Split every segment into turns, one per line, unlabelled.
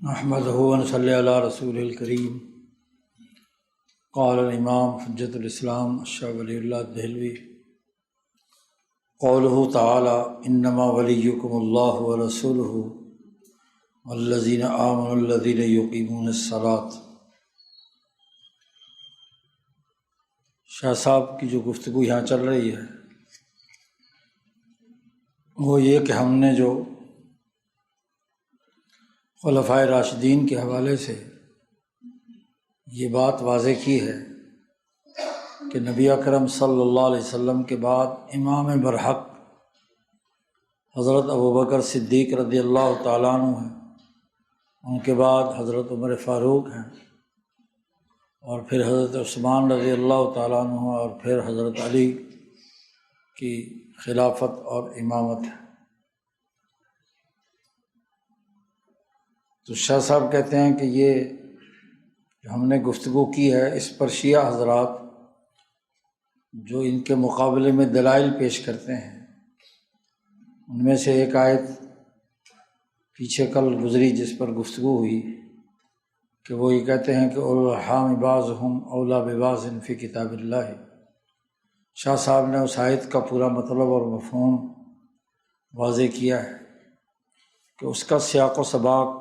نحمدہ و نصلی علی رسول الکریم۔ قال الامام حجۃ الاسلام شاہ ولی اللہ دہلوی قولہ تعالی انما ولیکم اللہ ورسولہ والذین آمنوا الذین یقیمون الصلاۃ۔ شاہ صاحب کی جو گفتگو یہاں چل رہی ہے وہ یہ کہ ہم نے جو خلفائے راشدین کے حوالے سے یہ بات واضح کی ہے کہ نبی اکرم صلی اللہ علیہ وسلم کے بعد امام برحق حضرت ابوبکر صدیق رضی اللہ تعالیٰ عنہ ہیں، ان کے بعد حضرت عمر فاروق ہیں، اور پھر حضرت عثمان رضی اللہ تعالیٰ عنہ، اور پھر حضرت علی کی خلافت اور امامت ہے۔ تو شاہ صاحب کہتے ہیں کہ یہ جو ہم نے گفتگو کی ہے اس پر شیعہ حضرات جو ان کے مقابلے میں دلائل پیش کرتے ہیں، ان میں سے ایک آیت پیچھے کل گزری جس پر گفتگو ہوئی کہ وہ یہ کہتے ہیں کہ اولو الارحام بعضهم اولی ببعض فی کتاب اللہ۔ شاہ صاحب نے اس آیت کا پورا مطلب اور مفہوم واضح کیا ہے کہ اس کا سیاق و سباق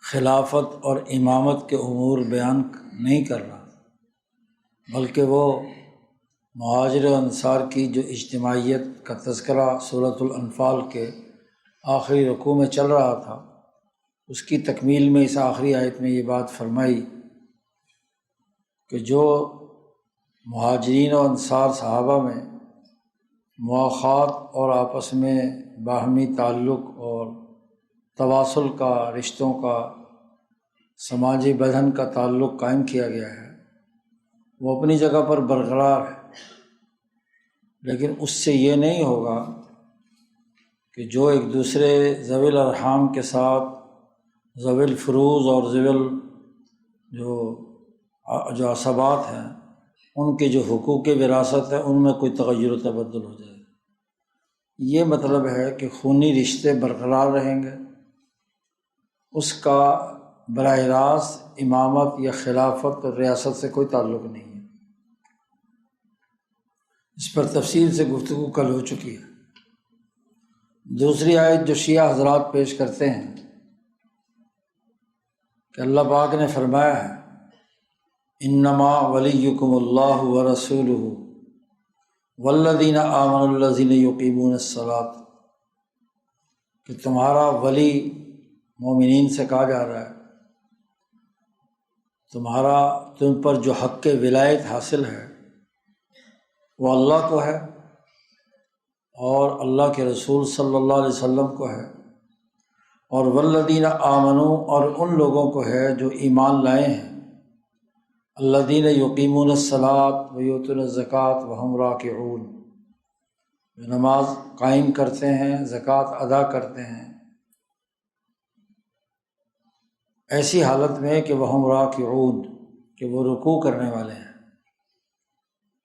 خلافت اور امامت کے امور بیان نہیں کر رہا، بلکہ وہ مہاجر و انصار کی جو اجتماعیت کا تذکرہ سورۃ الانفال کے آخری رکوع میں چل رہا تھا، اس کی تکمیل میں اس آخری آیت میں یہ بات فرمائی کہ جو مہاجرین و انصار صحابہ میں مواخات اور آپس میں باہمی تعلق اور تواصل کا، رشتوں کا، سماجی بدھن کا تعلق قائم کیا گیا ہے، وہ اپنی جگہ پر برقرار ہے، لیکن اس سے یہ نہیں ہوگا کہ جو ایک دوسرے ذوی الارحام کے ساتھ ذوی الفروض اور ذوی جو عصبات ہیں ان کے جو حقوق وراثت ہے ان میں کوئی تغیر و تبدل ہو جائے۔ یہ مطلب ہے کہ خونی رشتے برقرار رہیں گے، اس کا براہ راست امامت یا خلافت اور ریاست سے کوئی تعلق نہیں ہے۔ اس پر تفصیل سے گفتگو کل ہو چکی ہے۔ دوسری آیت جو شیعہ حضرات پیش کرتے ہیں کہ اللہ پاک نے فرمایا ہے انما ولیکم اللہ ورسولہ والذین آمنوا الذین یقیمون الصلاۃ، کہ تمہارا ولی مومنین سے کہا جا رہا ہے، تم پر جو حق ولایت حاصل ہے وہ اللہ کو ہے اور اللہ کے رسول صلی اللہ علیہ وسلم کو ہے، اور والذین آمنوا، اور ان لوگوں کو ہے جو ایمان لائے ہیں، الذین یقیمون الصلاۃ ویؤتون الزکوٰۃ وہم راکعون، جو نماز قائم کرتے ہیں، زکوٰۃ ادا کرتے ہیں ایسی حالت میں کہ وہم راکعون، کہ وہ رکوع کرنے والے ہیں۔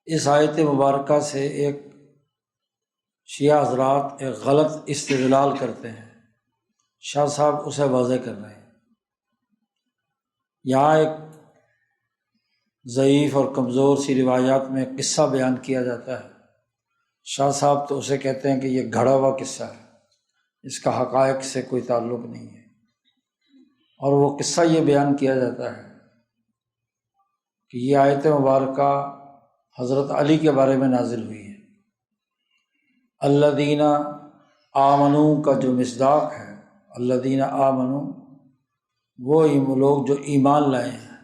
اس آیت مبارکہ سے ایک شیعہ حضرات ایک غلط استدلال کرتے ہیں، شاہ صاحب اسے واضح کر رہے ہیں۔ یہاں ایک ضعیف اور کمزور سی روایات میں قصہ بیان کیا جاتا ہے، شاہ صاحب تو اسے کہتے ہیں کہ یہ گھڑا ہوا قصہ ہے، اس کا حقائق سے کوئی تعلق نہیں ہے، اور وہ قصہ یہ بیان کیا جاتا ہے کہ یہ آیت مبارکہ حضرت علی کے بارے میں نازل ہوئی ہے۔ الذین آمنوا کا جو مصداق ہے، الذین آمنوا، وہ لوگ جو ایمان لائے ہیں،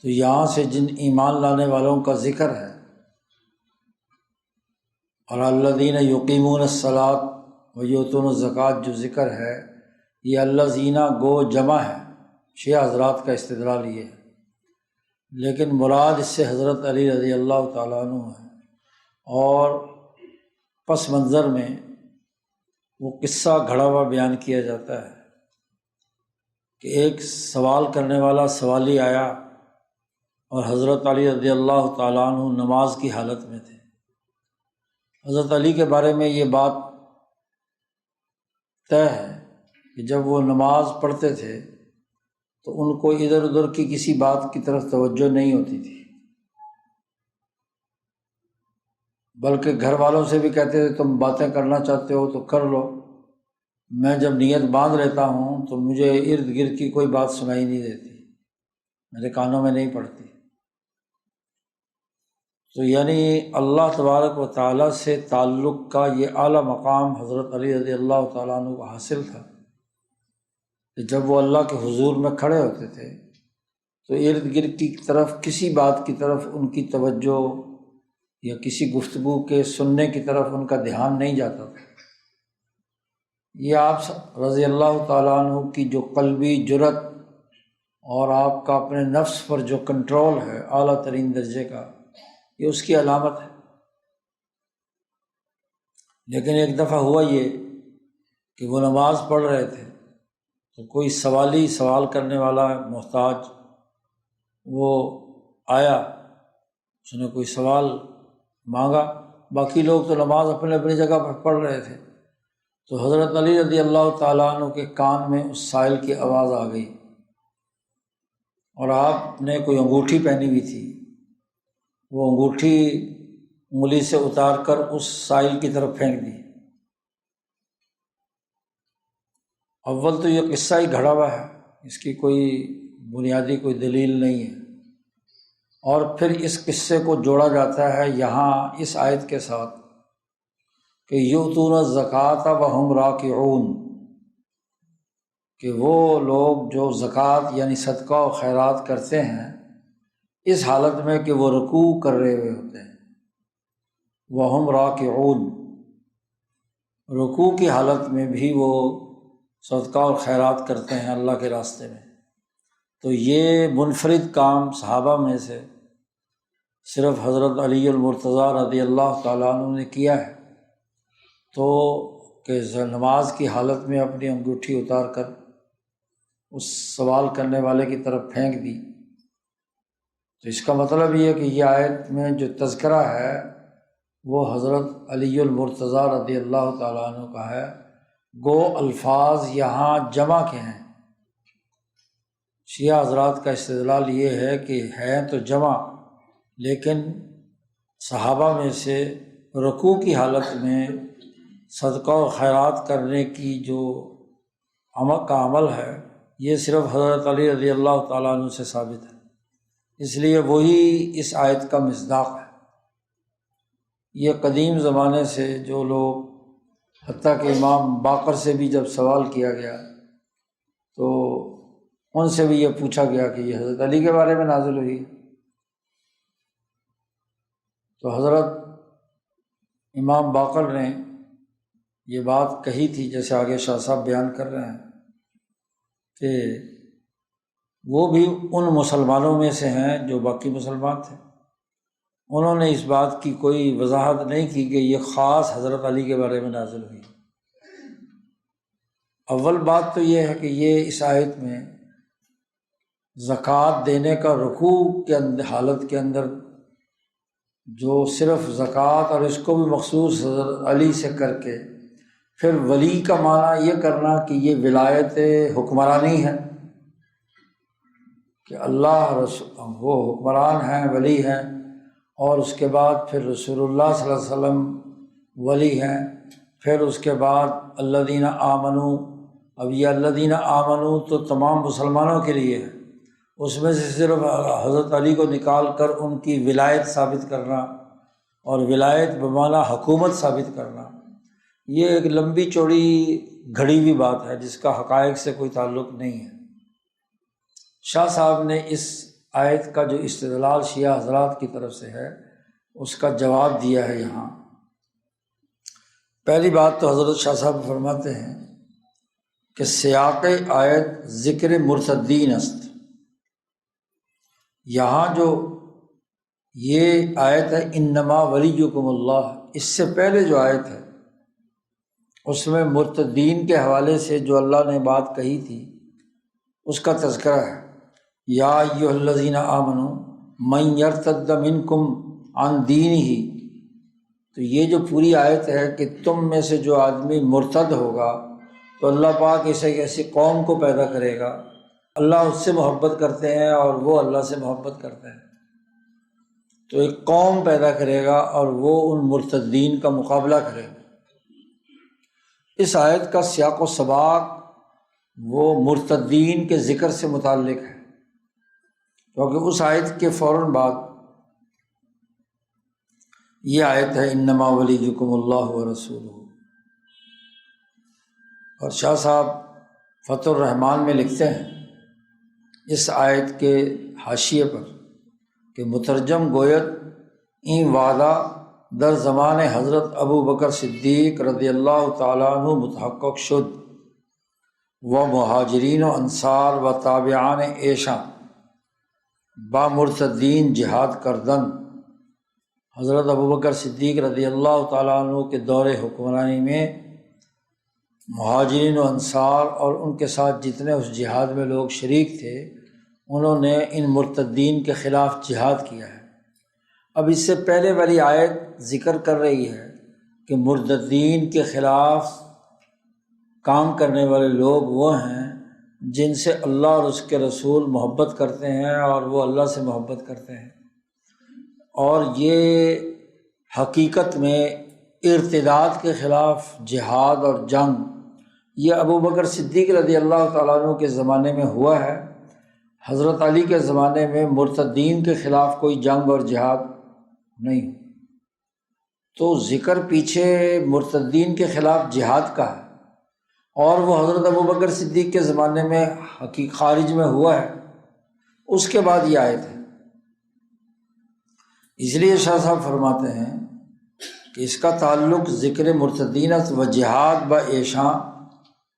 تو یہاں سے جن ایمان لانے والوں کا ذکر ہے، اور الذین یقیمون الصلاۃ ویؤتون الزکوٰۃ جو ذکر ہے، یہ الذین گو جمع ہے، شیعہ حضرات کا استدلال یہ ہے، لیکن مراد اس سے حضرت علی رضی اللہ تعالیٰ عنہ ہے، اور پس منظر میں وہ قصہ گھڑا ہوا بیان کیا جاتا ہے کہ ایک سوال کرنے والا سوالی آیا اور حضرت علی رضی اللہ تعالیٰ عنہ نماز کی حالت میں تھے۔ حضرت علی کے بارے میں یہ بات طے ہے کہ جب وہ نماز پڑھتے تھے تو ان کو ادھر ادھر کی کسی بات کی طرف توجہ نہیں ہوتی تھی، بلکہ گھر والوں سے بھی کہتے تھے تم باتیں کرنا چاہتے ہو تو کر لو، میں جب نیت باندھ لیتا ہوں تو مجھے ارد گرد کی کوئی بات سنائی نہیں دیتی، میرے کانوں میں نہیں پڑتی۔ تو یعنی اللہ تبارک و تعالیٰ سے تعلق کا یہ اعلیٰ مقام حضرت علی رضی اللہ تعالیٰ عنہ کو حاصل تھا کہ جب وہ اللہ کے حضور میں کھڑے ہوتے تھے تو ارد گرد کی طرف کسی بات کی طرف ان کی توجہ یا کسی گفتگو کے سننے کی طرف ان کا دھیان نہیں جاتا تھا۔ یہ آپ رضی اللہ تعالیٰ عنہ کی جو قلبی جرأت اور آپ کا اپنے نفس پر جو کنٹرول ہے اعلیٰ ترین درجے کا، یہ اس کی علامت ہے۔ لیکن ایک دفعہ ہوا یہ کہ وہ نماز پڑھ رہے تھے تو کوئی سوال کرنے والا محتاج وہ آیا، اس نے کوئی سوال مانگا، باقی لوگ تو نماز اپنے اپنی جگہ پر پڑھ رہے تھے، تو حضرت علی رضی اللہ تعالیٰ عنہ کے کان میں اس سائل کی آواز آ گئی، اور آپ نے کوئی انگوٹھی پہنی ہوئی تھی، وہ انگوٹھی انگلی سے اتار کر اس سائل کی طرف پھینک دی۔ اول تو یہ قصہ ہی گھڑا ہوا ہے، اس کی کوئی بنیادی کوئی دلیل نہیں ہے، اور پھر اس قصے کو جوڑا جاتا ہے یہاں اس آیت کے ساتھ کہ یؤتون الزکوٰۃ وہم راکعون، کہ وہ لوگ جو زکوٰۃ یعنی صدقہ و خیرات کرتے ہیں اس حالت میں کہ وہ رکوع کر رہے ہوئے ہوتے ہیں، وہم راکعون، رکوع کی حالت میں بھی وہ صدقہ اور خیرات کرتے ہیں اللہ کے راستے میں۔ تو یہ منفرد کام صحابہ میں سے صرف حضرت علی المرتضیٰ رضی اللہ تعالیٰ عنہ نے کیا ہے، تو کہ نماز کی حالت میں اپنی انگوٹھی اتار کر اس سوال کرنے والے کی طرف پھینک دی۔ تو اس کا مطلب یہ ہے کہ یہ آیت میں جو تذکرہ ہے وہ حضرت علی المرتضیٰ رضی اللہ تعالیٰ عنہ کا ہے، گو الفاظ یہاں جمع کے ہیں۔ شیعہ حضرات کا استدلال یہ ہے کہ ہیں تو جمع، لیکن صحابہ میں سے رکوع کی حالت میں صدقہ و خیرات کرنے کی جو عمل ہے یہ صرف حضرت علی رضی اللہ تعالیٰ عنہ سے ثابت ہے، اس لیے وہی اس آیت کا مصداق ہے۔ یہ قدیم زمانے سے جو لوگ، حتیٰ کہ امام باقر سے بھی جب سوال کیا گیا تو ان سے بھی یہ پوچھا گیا کہ یہ حضرت علی کے بارے میں نازل ہوئی، تو حضرت امام باقر نے یہ بات کہی تھی، جیسے آگے شاہ صاحب بیان کر رہے ہیں کہ وہ بھی ان مسلمانوں میں سے ہیں جو باقی مسلمان تھے، انہوں نے اس بات کی کوئی وضاحت نہیں کی کہ یہ خاص حضرت علی کے بارے میں نازل ہوئی۔ اول بات تو یہ ہے کہ یہ اس آیت میں زکوٰۃ دینے کا رکوع کے حالت کے اندر جو صرف زکوٰۃ اور اس کو بھی مخصوص حضرت علی سے کر کے پھر ولی کا معنی یہ کرنا کہ یہ ولایت حکمرانی ہے کہ اللہ وہ حکمران ہیں، ولی ہیں، اور اس کے بعد پھر رسول اللہ صلی اللہ علیہ وسلم ولی ہیں، پھر اس کے بعد الذین آمنو، اب یہ الذین آمنو تو تمام مسلمانوں کے لیے ہے، اس میں سے صرف حضرت علی کو نکال کر ان کی ولایت ثابت کرنا اور ولایت بمعنی حکومت ثابت کرنا، یہ ایک لمبی چوڑی گھڑی ہوئی بات ہے جس کا حقائق سے کوئی تعلق نہیں ہے۔ شاہ صاحب نے اس آیت کا جو استدلال شیعہ حضرات کی طرف سے ہے اس کا جواب دیا ہے یہاں۔ پہلی بات تو حضرت شاہ صاحب فرماتے ہیں کہ سیاق آیت ذکر مرتدین است، یہاں جو یہ آیت ہے انما ولیکم اللہ، اس سے پہلے جو آیت ہے اس میں مرتدین کے حوالے سے جو اللہ نے بات کہی تھی اس کا تذکرہ ہے، یا ایھا الذین آمنوا من یرتد منکم عن دینہ، تو یہ جو پوری آیت ہے کہ تم میں سے جو آدمی مرتد ہوگا تو اللہ پاک اسے ایک ایسی قوم کو پیدا کرے گا، اللہ اس سے محبت کرتے ہیں اور وہ اللہ سے محبت کرتے ہیں، تو ایک قوم پیدا کرے گا اور وہ ان مرتدین کا مقابلہ کرے گا۔ اس آیت کا سیاق و سباق وہ مرتدین کے ذکر سے متعلق ہے، کیونکہ اس آیت کے فوراً بعد یہ آیت ہے انما ولیکم اللہ ورسولہ۔ اور شاہ صاحب فتح الرحمان میں لکھتے ہیں اس آیت کے حاشیے پر کہ مترجم گوید این وعدہ در زمان حضرت ابو بکر صدیق رضی اللہ تعالیٰ عنہ متحقق شد و مہاجرین و انصار و تابعان ایشاں با مرتدین جہاد کردن۔ حضرت ابو بکر صدیق رضی اللہ تعالیٰ عنہ کے دور حکمرانی میں مہاجرین و انصار اور ان کے ساتھ جتنے اس جہاد میں لوگ شریک تھے انہوں نے ان مرتدین کے خلاف جہاد کیا ہے۔ اب اس سے پہلے والی آیت ذکر کر رہی ہے کہ مرتدین کے خلاف کام کرنے والے لوگ وہ ہیں جن سے اللہ اور اس کے رسول محبت کرتے ہیں اور وہ اللہ سے محبت کرتے ہیں، اور یہ حقیقت میں ارتداد کے خلاف جہاد اور جنگ یہ ابو بکر صدیق رضی اللہ تعالیٰ عنہ کے زمانے میں ہوا ہے۔ حضرت علی کے زمانے میں مرتدین کے خلاف کوئی جنگ اور جہاد نہیں، تو ذکر پیچھے مرتدین کے خلاف جہاد کا ہے، اور وہ حضرت ابو بکر صدیق کے زمانے میں خارج میں ہوا ہے، اس کے بعد یہ آیت ہے۔ اس لیے شاہ صاحب فرماتے ہیں کہ اس کا تعلق ذکر مرتدینت و جہاد با ایشاں،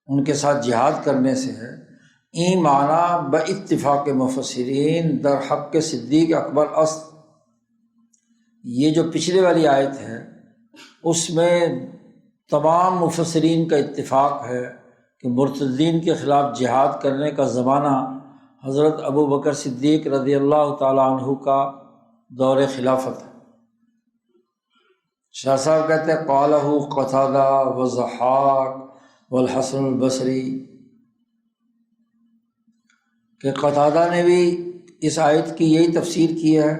ان کے ساتھ جہاد کرنے سے ہے۔ این معنی با اتفاق مفسرین در حق صدیق اکبر است، یہ جو پچھلے والی آیت ہے اس میں تمام مفسرین کا اتفاق ہے کہ مرتدین کے خلاف جہاد کرنے کا زمانہ حضرت ابو بکر صدیق رضی اللہ تعالیٰ عنہ کا دور خلافت ہے۔ شاہ صاحب کہتے ہیں قالہ قتادہ و ضحاک والحسن البصری، کہ قتادہ نے بھی اس آیت کی یہی تفسیر کی ہے،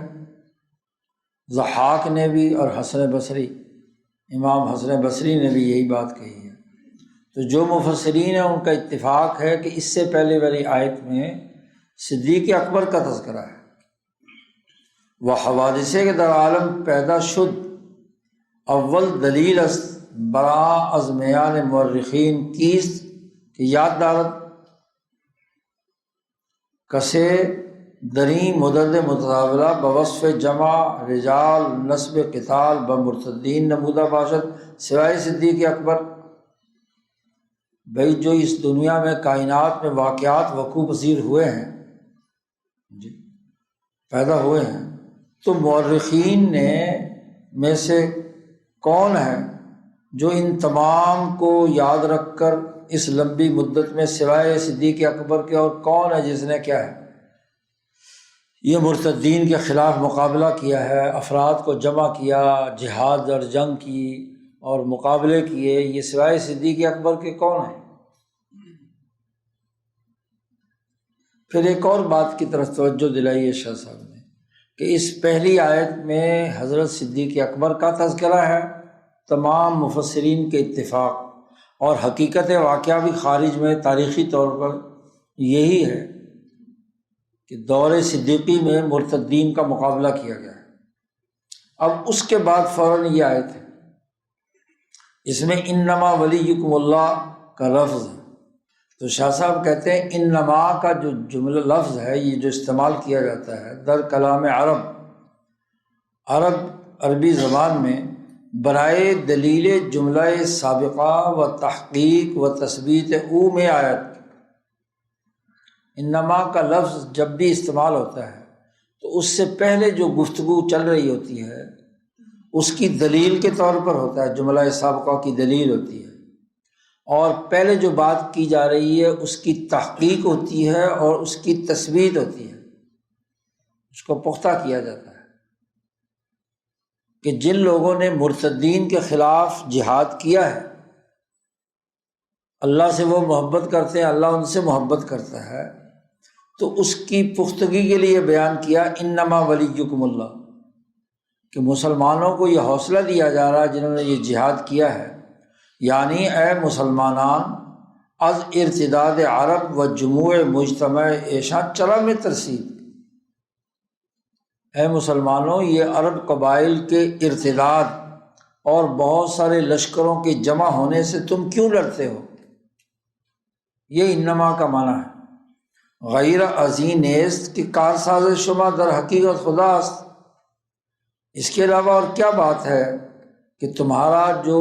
ضحاک نے بھی، اور حسن بصری، امام حسن بصری نے بھی یہی بات کہی ہے۔ تو جو مفسرین ہیں ان کا اتفاق ہے کہ اس سے پہلے والی آیت میں صدیق اکبر کا تذکرہ ہے۔ وہ حوادثے کے در عالم پیدا شد اول دلیل است برا از میان مورخین کیست کہ یاد دارد کسے دریں مدد متداولہ بوصف جمع رجال نسب قتال بمرتدین نمودہ باشد سوائے صدیق اکبر۔ بھئی جو اس دنیا میں کائنات میں واقعات وقوع پذیر ہوئے ہیں، جی پیدا ہوئے ہیں، تو مورخین نے میں سے کون ہے جو ان تمام کو یاد رکھ کر اس لمبی مدت میں سوائے صدیق اکبر کے اور کون ہے جس نے کیا ہے یہ مرتدین کے خلاف مقابلہ کیا ہے، افراد کو جمع کیا، جہاد اور جنگ کی اور مقابلے کیے، یہ سوائے صدیق اکبر کے کون ہیں؟ پھر ایک اور بات کی طرف توجہ دلائی ہے شاہ صاحب نے کہ اس پہلی آیت میں حضرت صدیق اکبر کا تذکرہ ہے، تمام مفسرین کے اتفاق، اور حقیقت واقعہ بھی خارج میں تاریخی طور پر یہی ہے کہ دور صدیقی میں مرتدین کا مقابلہ کیا گیا ہے۔ اب اس کے بعد فوراً یہ آیت ہے، اس میں انما ولیکم اللہ کا لفظ ہے، تو شاہ صاحب کہتے ہیں انما کا جو جملہ لفظ ہے یہ جو استعمال کیا جاتا ہے در کلام عربی زبان میں برائے دلیل جملہ سابقہ و تحقیق و تثبیت او میں آیت، انما کا لفظ جب بھی استعمال ہوتا ہے تو اس سے پہلے جو گفتگو چل رہی ہوتی ہے اس کی دلیل کے طور پر ہوتا ہے، جملہ سابقہ کی دلیل ہوتی ہے، اور پہلے جو بات کی جا رہی ہے اس کی تحقیق ہوتی ہے اور اس کی تثبیت ہوتی ہے، اس کو پختہ کیا جاتا ہے کہ جن لوگوں نے مرتدین کے خلاف جہاد کیا ہے اللہ سے وہ محبت کرتے ہیں، اللہ ان سے محبت کرتا ہے، تو اس کی پختگی کے لیے بیان کیا انما ولیکم اللہ، کہ مسلمانوں کو یہ حوصلہ دیا جا رہا ہے جنہوں نے یہ جہاد کیا ہے، یعنی اے مسلمانان از ارتداد عرب و جموع مجتمع ایشاں چرا میں ترسید، اے مسلمانوں یہ عرب قبائل کے ارتداد اور بہت سارے لشکروں کے جمع ہونے سے تم کیوں ڈرتے ہو؟ یہ انما کا معنی ہے، غیر ازین نیست کہ کارساز شما در حقیقت خدا است، اس کے علاوہ اور کیا بات ہے کہ تمہارا جو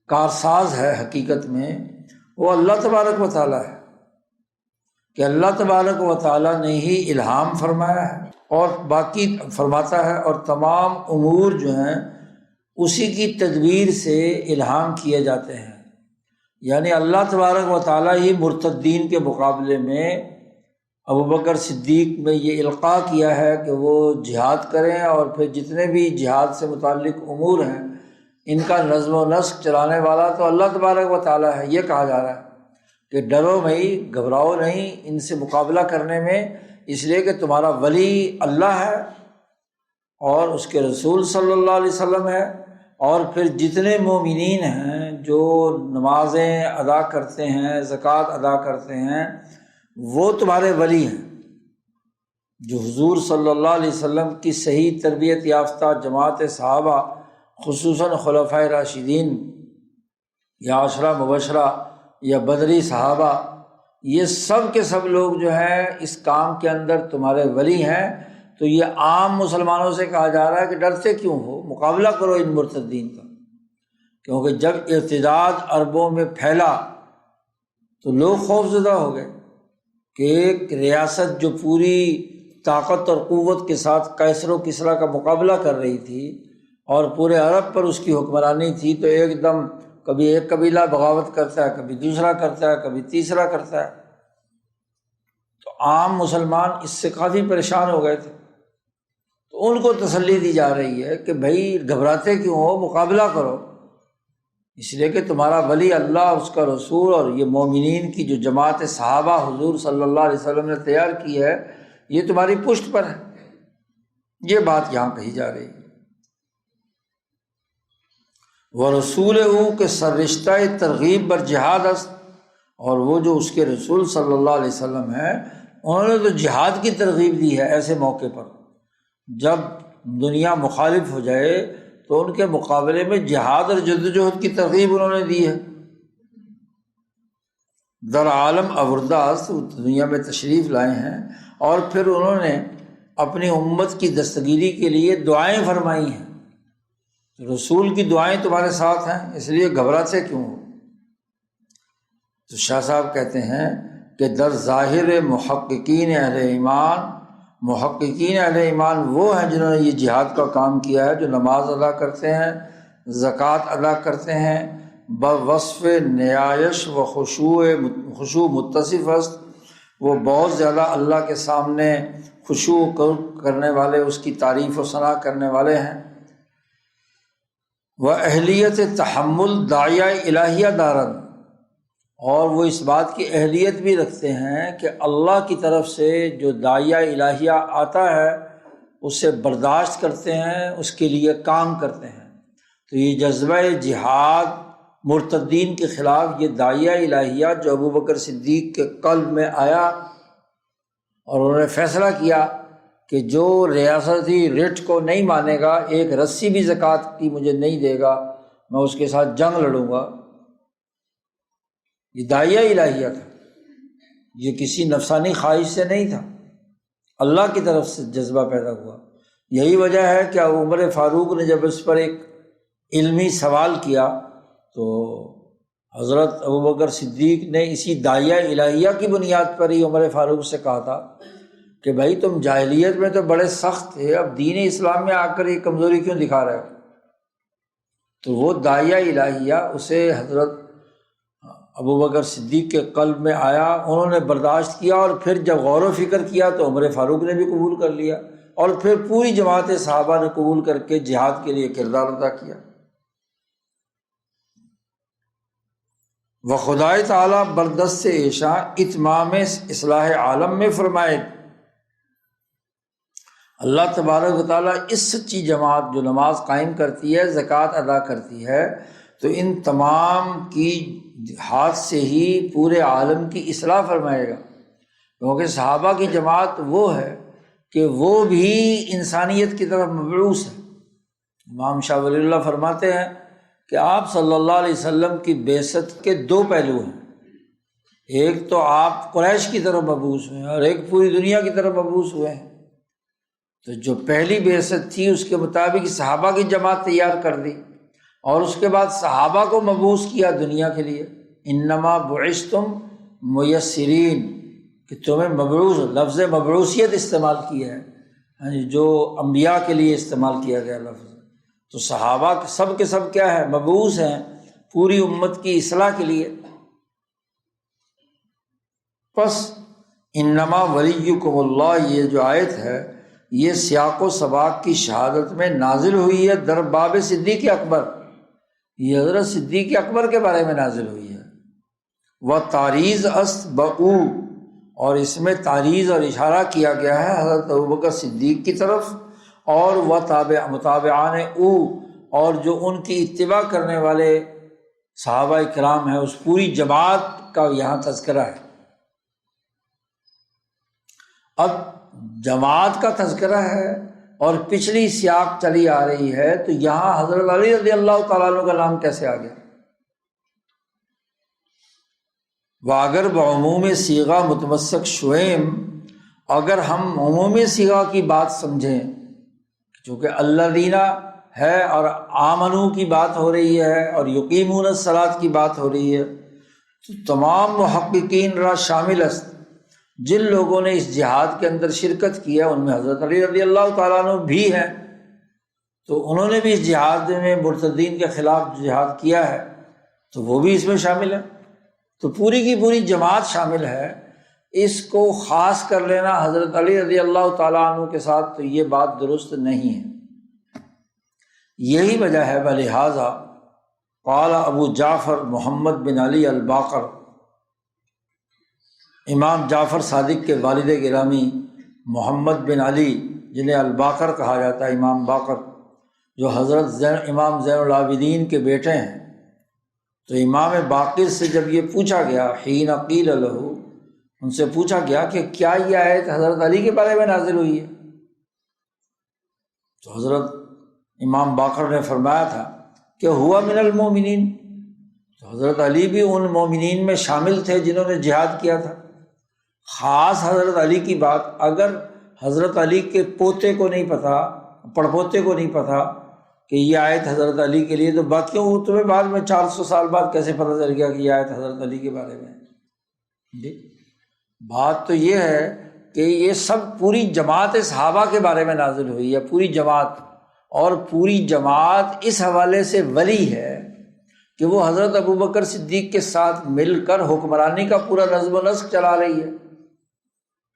کارساز ہے حقیقت میں وہ اللہ تبارک و تعالیٰ ہے، کہ اللہ تبارک و تعالیٰ نے ہی الہام فرمایا ہے اور باقی فرماتا ہے، اور تمام امور جو ہیں اسی کی تدبیر سے الہام کیے جاتے ہیں، یعنی اللہ تبارک و تعالیٰ ہی مرتدین کے مقابلے میں ابوبکر صدیق میں یہ القاء کیا ہے کہ وہ جہاد کریں، اور پھر جتنے بھی جہاد سے متعلق امور ہیں ان کا نظم و نسق چلانے والا تو اللہ تبارک و تعالیٰ ہے۔ یہ کہا جا رہا ہے کہ ڈرو نہیں، گھبراؤ نہیں ان سے مقابلہ کرنے میں، اس لیے کہ تمہارا ولی اللہ ہے اور اس کے رسول صلی اللہ علیہ وسلم ہے، اور پھر جتنے مومنین ہیں جو نمازیں ادا کرتے ہیں، زکوٰۃ ادا کرتے ہیں، وہ تمہارے ولی ہیں، جو حضور صلی اللہ علیہ وسلم کی صحیح تربیت یافتہ جماعت صحابہ، خصوصاً خلفائے راشدین یا عشرہ مبشرہ یا بدری صحابہ، یہ سب کے سب لوگ جو ہیں اس کام کے اندر تمہارے ولی ہیں۔ تو یہ عام مسلمانوں سے کہا جا رہا ہے کہ ڈرتے کیوں ہو، مقابلہ کرو ان مرتدین کا، کیونکہ جب ارتداد عربوں میں پھیلا تو لوگ خوف زدہ ہو گئے کہ ایک ریاست جو پوری طاقت اور قوت کے ساتھ قیصر و کسریٰ کا مقابلہ کر رہی تھی اور پورے عرب پر اس کی حکمرانی تھی، تو ایک دم کبھی ایک قبیلہ بغاوت کرتا ہے، کبھی دوسرا کرتا ہے، کبھی تیسرا کرتا ہے، تو عام مسلمان اس سے کافی پریشان ہو گئے تھے۔ تو ان کو تسلی دی جا رہی ہے کہ بھائی گھبراتے کیوں ہو، مقابلہ کرو، اس لیے کہ تمہارا ولی اللہ، اس کا رسول اور یہ مومنین کی جو جماعت صحابہ حضور صلی اللہ علیہ وسلم نے تیار کی ہے یہ تمہاری پشت پر ہے۔ یہ بات یہاں کہی جا رہی ہے۔ وَرَسُولُهُ کہ سررشتہ ترغیب بر جہاد است، اور وہ جو اس کے رسول صلی اللہ علیہ وسلم ہیں انہوں نے تو جہاد کی ترغیب دی ہے۔ ایسے موقع پر جب دنیا مخالف ہو جائے تو ان کے مقابلے میں جہاد اور جدوجہد کی ترغیب انہوں نے دی ہے۔ در عالم آوردہ است، دنیا میں تشریف لائے ہیں، اور پھر انہوں نے اپنی امت کی دستگیری کے لیے دعائیں فرمائی ہیں۔ رسول کی دعائیں تمہارے ساتھ ہیں، اس لیے گھبراتے کیوں ہو؟ تو شاہ صاحب کہتے ہیں کہ در ظاہر محققین اہل ایمان، محققین اہل ایمان وہ ہیں جنہوں نے یہ جہاد کا کام کیا ہے، جو نماز ادا کرتے ہیں، زکوٰۃ ادا کرتے ہیں، بوصف نیایش و خشوع متصف است، وہ بہت زیادہ اللہ کے سامنے خشوع کرنے والے، اس کی تعریف و ثنا کرنے والے ہیں۔ وہ اہلیت تحمل داعیہ الہیہ دارن، اور وہ اس بات کی اہلیت بھی رکھتے ہیں کہ اللہ کی طرف سے جو داعیہ الہیہ آتا ہے اسے برداشت کرتے ہیں، اس کے لیے کام کرتے ہیں۔ تو یہ جذبہ جہاد مرتدین کے خلاف، یہ داعیہ الہیہ جو ابوبکر صدیق کے قلب میں آیا اور انہوں نے فیصلہ کیا کہ جو ریاستی رٹ کو نہیں مانے گا، ایک رسی بھی زکوٰۃ کی مجھے نہیں دے گا، میں اس کے ساتھ جنگ لڑوں گا۔ یہ داعیہ الہیہ تھا، یہ کسی نفسانی خواہش سے نہیں تھا، اللہ کی طرف سے جذبہ پیدا ہوا۔ یہی وجہ ہے کہ عمر فاروق نے جب اس پر ایک علمی سوال کیا تو حضرت ابوبکر صدیق نے اسی داعیہ الہیہ کی بنیاد پر ہی عمر فاروق سے کہا تھا کہ بھائی تم جاہلیت میں تو بڑے سخت تھے، اب دین اسلام میں آ کر یہ کمزوری کیوں دکھا رہے ہو؟ تو وہ داعیہ الہیہ اسے حضرت ابوبکر صدیق کے قلب میں آیا، انہوں نے برداشت کیا، اور پھر جب غور و فکر کیا تو عمر فاروق نے بھی قبول کر لیا، اور پھر پوری جماعت صحابہ نے قبول کر کے جہاد کے لیے کردار ادا کیا۔ و خدائے تعالیٰ بردست ایشاں اتمام اصلاح عالم میں فرمائے۔ اللہ تبارک و تعالیٰ اس سچی جماعت جو نماز قائم کرتی ہے، زکوٰۃ ادا کرتی ہے، تو ان تمام کی ہاتھ سے ہی پورے عالم کی اصلاح فرمائے گا، کیونکہ صحابہ کی جماعت وہ ہے کہ وہ بھی انسانیت کی طرف مبعوث ہے۔ امام شاہ ولی اللہ فرماتے ہیں کہ آپ صلی اللہ علیہ وسلم کی بعثت کے دو پہلو ہیں، ایک تو آپ قریش کی طرف مبعوث ہوئے ہیں اور ایک پوری دنیا کی طرف مبعوث ہوئے ہیں۔ تو جو پہلی بعثت تھی اس کے مطابق صحابہ کی جماعت تیار کر دی، اور اس کے بعد صحابہ کو مبعوث کیا دنیا کے لیے۔ انما بعثتم میسرین، کہ تمہیں مبعوث، لفظ مبعوثیت استعمال کیا ہے، جو انبیاء کے لیے استعمال کیا گیا لفظ۔ تو صحابہ سب کے سب کیا ہے؟ مبعوث ہیں پوری امت کی اصلاح کے لیے۔ پس انما ولیکم اللہ، یہ جو آیت ہے یہ سیاق و سباق کی شہادت میں نازل ہوئی ہے در باب صدیق اکبر، یہ حضرت صدیق اکبر کے بارے میں نازل ہوئی ہے۔ و تعریض است بؤ، اور اس میں تعریض اور اشارہ کیا گیا ہے حضرت ابوبکر صدیق کی طرف، اور و متابعان او، اور جو ان کی اتباع کرنے والے صحابہ کرام ہیں، اس پوری جماعت کا یہاں تذکرہ ہے۔ اب جماعت کا تذکرہ ہے اور پچھلی سیاق چلی آ رہی ہے، تو یہاں حضرت علی رضی اللہ تعالیٰ عنہ کا نام کیسے آ گیا؟ واگر بعموم صیغہ متمسک شویم، اگر ہم عموم صیغہ کی بات سمجھیں، چونکہ الذین ہے اور آمنو کی بات ہو رہی ہے اور یقیمون الصلاۃ کی بات ہو رہی ہے، تو تمام محققین را شامل است، جن لوگوں نے اس جہاد کے اندر شرکت کی ہے ان میں حضرت علی رضی اللہ تعالیٰ عنہ بھی ہیں، تو انہوں نے بھی اس جہاد میں مرتدین کے خلاف جہاد کیا ہے، تو وہ بھی اس میں شامل ہے، تو پوری کی پوری جماعت شامل ہے۔ اس کو خاص کر لینا حضرت علی رضی اللہ تعالیٰ عنہ کے ساتھ، تو یہ بات درست نہیں ہے۔ یہی وجہ ہے بلہٰذا قال ابو جعفر محمد بن علی الباقر، امام جعفر صادق کے والد گرامی محمد بن علی جنہیں الباقر کہا جاتا ہے، امام باقر، جو حضرت امام زین العابدین کے بیٹے ہیں، تو امام باقر سے جب یہ پوچھا گیا، حین قیل لہ، ان سے پوچھا گیا کہ کیا یہ آیت حضرت علی کے بارے میں نازل ہوئی ہے، تو حضرت امام باقر نے فرمایا تھا کہ ہوا من المومنین، تو حضرت علی بھی ان مومنین میں شامل تھے جنہوں نے جہاد کیا تھا۔ خاص حضرت علی کی بات، اگر حضرت علی کے پوتے کو نہیں پتہ، پڑپوتے کو نہیں پتہ کہ یہ آیت حضرت علی کے لیے، تو باقیوں کو تمہیں بعد میں 400 سال بعد کیسے پتہ چل گیا کہ یہ آیت حضرت علی کے بارے میں؟ جی بات تو یہ ہے کہ یہ سب پوری جماعت صحابہ کے بارے میں نازل ہوئی ہے، پوری جماعت، اور پوری جماعت اس حوالے سے ولی ہے کہ وہ حضرت ابوبکر صدیق کے ساتھ مل کر حکمرانی کا پورا نظم و نسق چلا رہی ہے،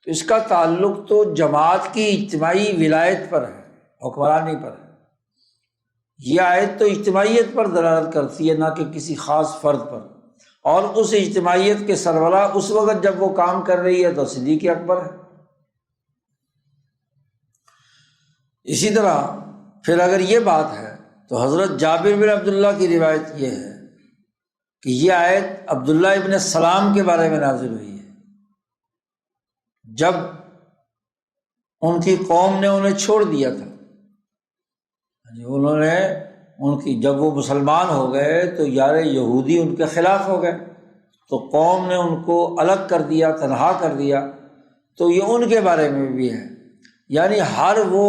تو اس کا تعلق تو جماعت کی اجتماعی ولایت پر ہے، حکمرانی پر ہے۔ یہ آیت تو اجتماعیت پر دلالت کرتی ہے، نہ کہ کسی خاص فرد پر، اور اس اجتماعیت کے سربراہ اس وقت جب وہ کام کر رہی ہے تو صدیق اکبر ہے۔ اسی طرح پھر اگر یہ بات ہے تو حضرت جابر بن عبداللہ کی روایت یہ ہے کہ یہ آیت عبداللہ ابن السلام کے بارے میں نازل ہوئی ہے، جب ان کی قوم نے انہیں چھوڑ دیا تھا، انہوں نے جب وہ مسلمان ہو گئے تو یار یہودی ان کے خلاف ہو گئے، تو قوم نے ان کو الگ کر دیا، تنہا کر دیا، تو یہ ان کے بارے میں بھی ہے۔ یعنی ہر وہ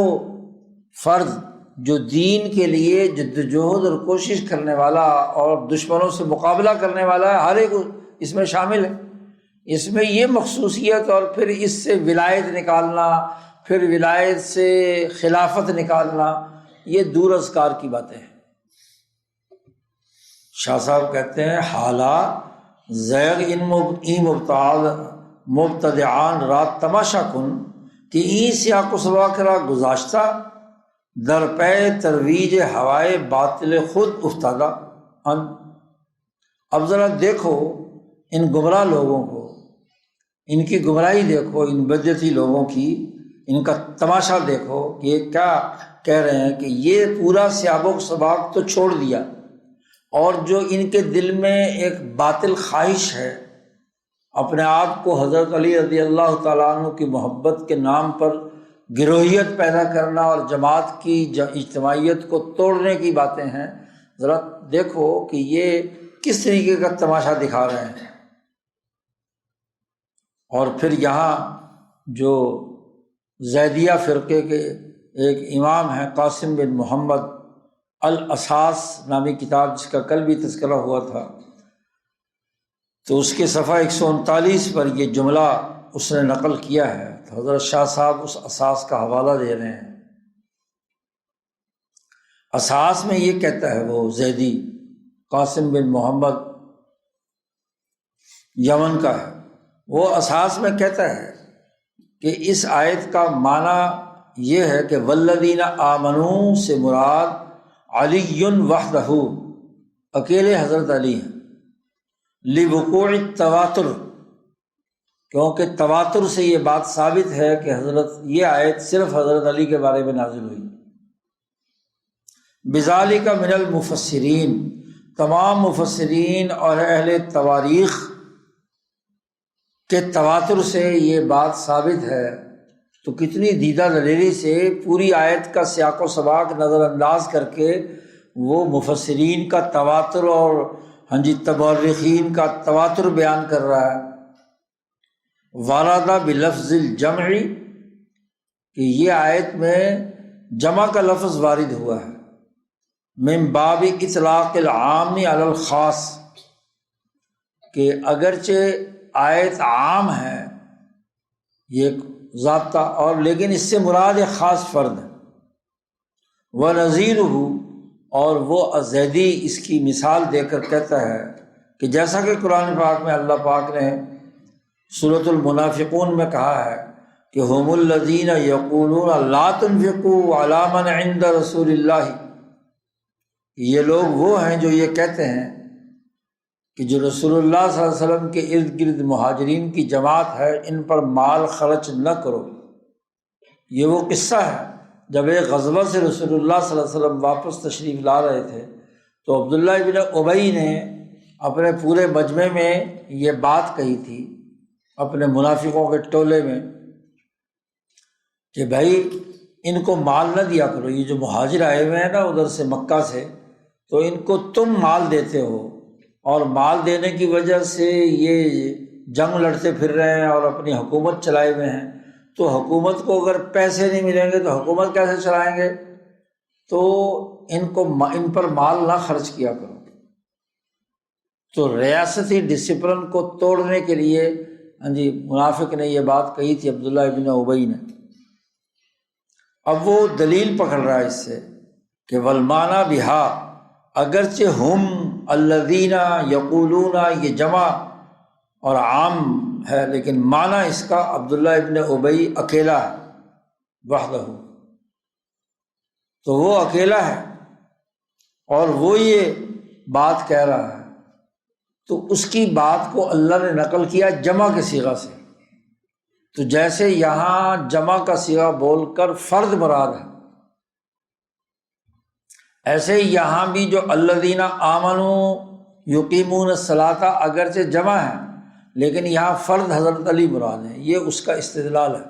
فرد جو دین کے لیے جدوجہد اور کوشش کرنے والا اور دشمنوں سے مقابلہ کرنے والا ہے، ہر ایک اس میں شامل ہے۔ اس میں یہ مخصوصیت اور پھر اس سے ولایت نکالنا، پھر ولایت سے خلافت نکالنا، یہ دور از کار کی باتیں ہیں۔ شاہ صاحب کہتے ہیں حالہ زیغ ان مبتدعان رات تماشا کن کہ این سیاق و سباق را گذاشتہ در پے ترویج ہوائے باطل خود افتادہ ان، اب ذرا دیکھو ان گمراہ لوگوں کو، ان کی گمراہی دیکھو، ان بدعتی لوگوں کی، ان کا تماشا دیکھو کہ یہ کیا کہہ رہے ہیں کہ یہ پورا سیاق و سباق تو چھوڑ دیا، اور جو ان کے دل میں ایک باطل خواہش ہے اپنے آپ کو حضرت علی رضی اللہ تعالیٰ عنہ کی محبت کے نام پر گروہیت پیدا کرنا اور جماعت کی اجتماعیت کو توڑنے کی باتیں ہیں، ذرا دیکھو کہ یہ کس طریقے کا تماشا دکھا رہے ہیں۔ اور پھر یہاں جو زیدیہ فرقے کے ایک امام ہیں قاسم بن محمد، الاساس نامی کتاب جس کا کل بھی تذکرہ ہوا تھا، تو اس کے صفحہ 139 پر یہ جملہ اس نے نقل کیا ہے، تو حضرت شاہ صاحب اس اساس کا حوالہ دے رہے ہیں۔ اساس میں یہ کہتا ہے وہ زیدی قاسم بن محمد یمن کا ہے، وہ اساس میں کہتا ہے کہ اس آیت کا معنی یہ ہے کہ والذین آمنوا سے مراد علی وحدہ، اکیلے حضرت علی ہیں، لوقوع التواتر، کیونکہ تواتر سے یہ بات ثابت ہے کہ یہ آیت صرف حضرت علی کے بارے میں نازل ہوئی۔ بذالک من المفسرین، تمام مفسرین اور اہل تواریخ کے تواتر سے یہ بات ثابت ہے، تو کتنی دیدہ دلیری سے پوری آیت کا سیاق و سباق نظر انداز کر کے وہ مفسرین کا تواتر اور تبرخین کا تواتر بیان کر رہا ہے۔ وارد بلفظ الجمع، کہ یہ آیت میں جمع کا لفظ وارد ہوا ہے، من باب اطلاق العام علی الخاص، کہ اگرچہ آیت عام ہے یہ ضابطہ، اور لیکن اس سے مراد ایک خاص فرد ہے۔ وَنَظِيرُهُ، اور وہ زیدی اس کی مثال دے کر کہتا ہے کہ جیسا کہ قرآن پاک میں اللہ پاک نے سورۃ المنافقون میں کہا ہے کہ ہم الذین یقولون لا تنفقوا علی من عند رسول اللہ، یہ لوگ وہ ہیں جو یہ کہتے ہیں کہ جو رسول اللہ صلی اللہ علیہ وسلم کے ارد گرد مہاجرین کی جماعت ہے ان پر مال خرچ نہ کرو۔ یہ وہ قصہ ہے جب ایک غزوہ سے رسول اللہ صلی اللہ علیہ وسلم واپس تشریف لا رہے تھے، تو عبداللہ ابن ابی نے اپنے پورے مجمع میں یہ بات کہی تھی اپنے منافقوں کے ٹولے میں کہ بھائی ان کو مال نہ دیا کرو، یہ جو مہاجر آئے ہوئے ہیں نا ادھر سے مکہ سے، تو ان کو تم مال دیتے ہو، اور مال دینے کی وجہ سے یہ جنگ لڑتے پھر رہے ہیں اور اپنی حکومت چلائے ہوئے ہیں، تو حکومت کو اگر پیسے نہیں ملیں گے تو حکومت کیسے چلائیں گے؟ تو ان پر مال نہ خرچ کیا کرو۔ تو ریاستی ڈسپلن کو توڑنے کے لیے منافق نے یہ بات کہی تھی عبداللہ ابن ابی نے۔ اب وہ دلیل پکڑ رہا ہے اس سے کہ والمعنی بہا، اگرچہ ہم الذین یقولون یہ جمع اور عام ہے، لیکن معنی اس کا عبداللہ ابن ابی اکیلا ہے، وحدہ، تو وہ اکیلا ہے اور وہ یہ بات کہہ رہا ہے، تو اس کی بات کو اللہ نے نقل کیا جمع کے صیغہ سے۔ تو جیسے یہاں جمع کا صیغہ بول کر فرد مراد ہے، ایسے ہی یہاں بھی جو الذین آمنوا یقیمون الصلاۃ اگرچہ جمع ہے لیکن یہاں فرد حضرت علی مراد ہے، یہ اس کا استدلال ہے۔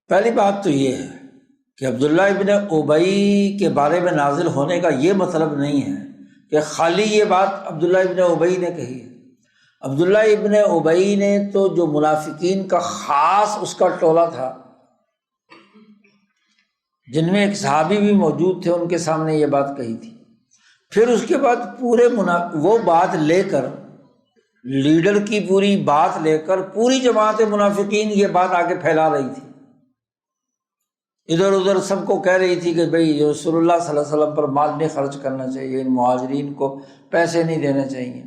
پہلی بات تو یہ ہے کہ عبداللہ ابن ابی کے بارے میں نازل ہونے کا یہ مطلب نہیں ہے کہ خالی یہ بات عبداللہ ابن ابی نے کہی ہے۔ عبداللہ ابن ابی نے تو جو منافقین کا خاص اس کا ٹولہ تھا، جن میں ایک صحابی بھی موجود تھے، ان کے سامنے یہ بات کہی تھی۔ پھر اس کے بعد پورے وہ بات لے کر، لیڈر کی پوری بات لے کر پوری جماعت منافقین یہ بات آگے پھیلا رہی تھی، ادھر ادھر سب کو کہہ رہی تھی کہ بھئی رسول اللہ صلی اللہ علیہ وسلم پر مال نہیں خرچ کرنا چاہیے، ان مہاجرین کو پیسے نہیں دینے چاہیے۔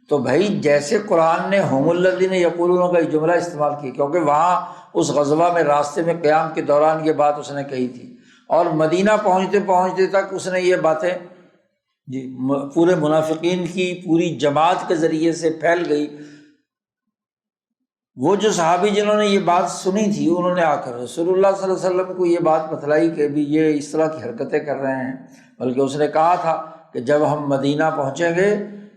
تو بھائی جیسے قرآن نے ہم الذین یقولون کا یہ جملہ استعمال کیا، کیونکہ وہاں اس غزوہ میں راستے میں قیام کے دوران یہ بات اس نے کہی تھی، اور مدینہ پہنچتے پہنچتے تک اس نے یہ باتیں جی پورے منافقین کی پوری جماعت کے ذریعے سے پھیل گئی۔ وہ جو صحابی جنہوں نے یہ بات سنی تھی انہوں نے آ کر رسول اللہ صلی اللہ علیہ وسلم کو یہ بات بتلائی کہ بھی یہ اس طرح کی حرکتیں کر رہے ہیں، بلکہ اس نے کہا تھا کہ جب ہم مدینہ پہنچیں گے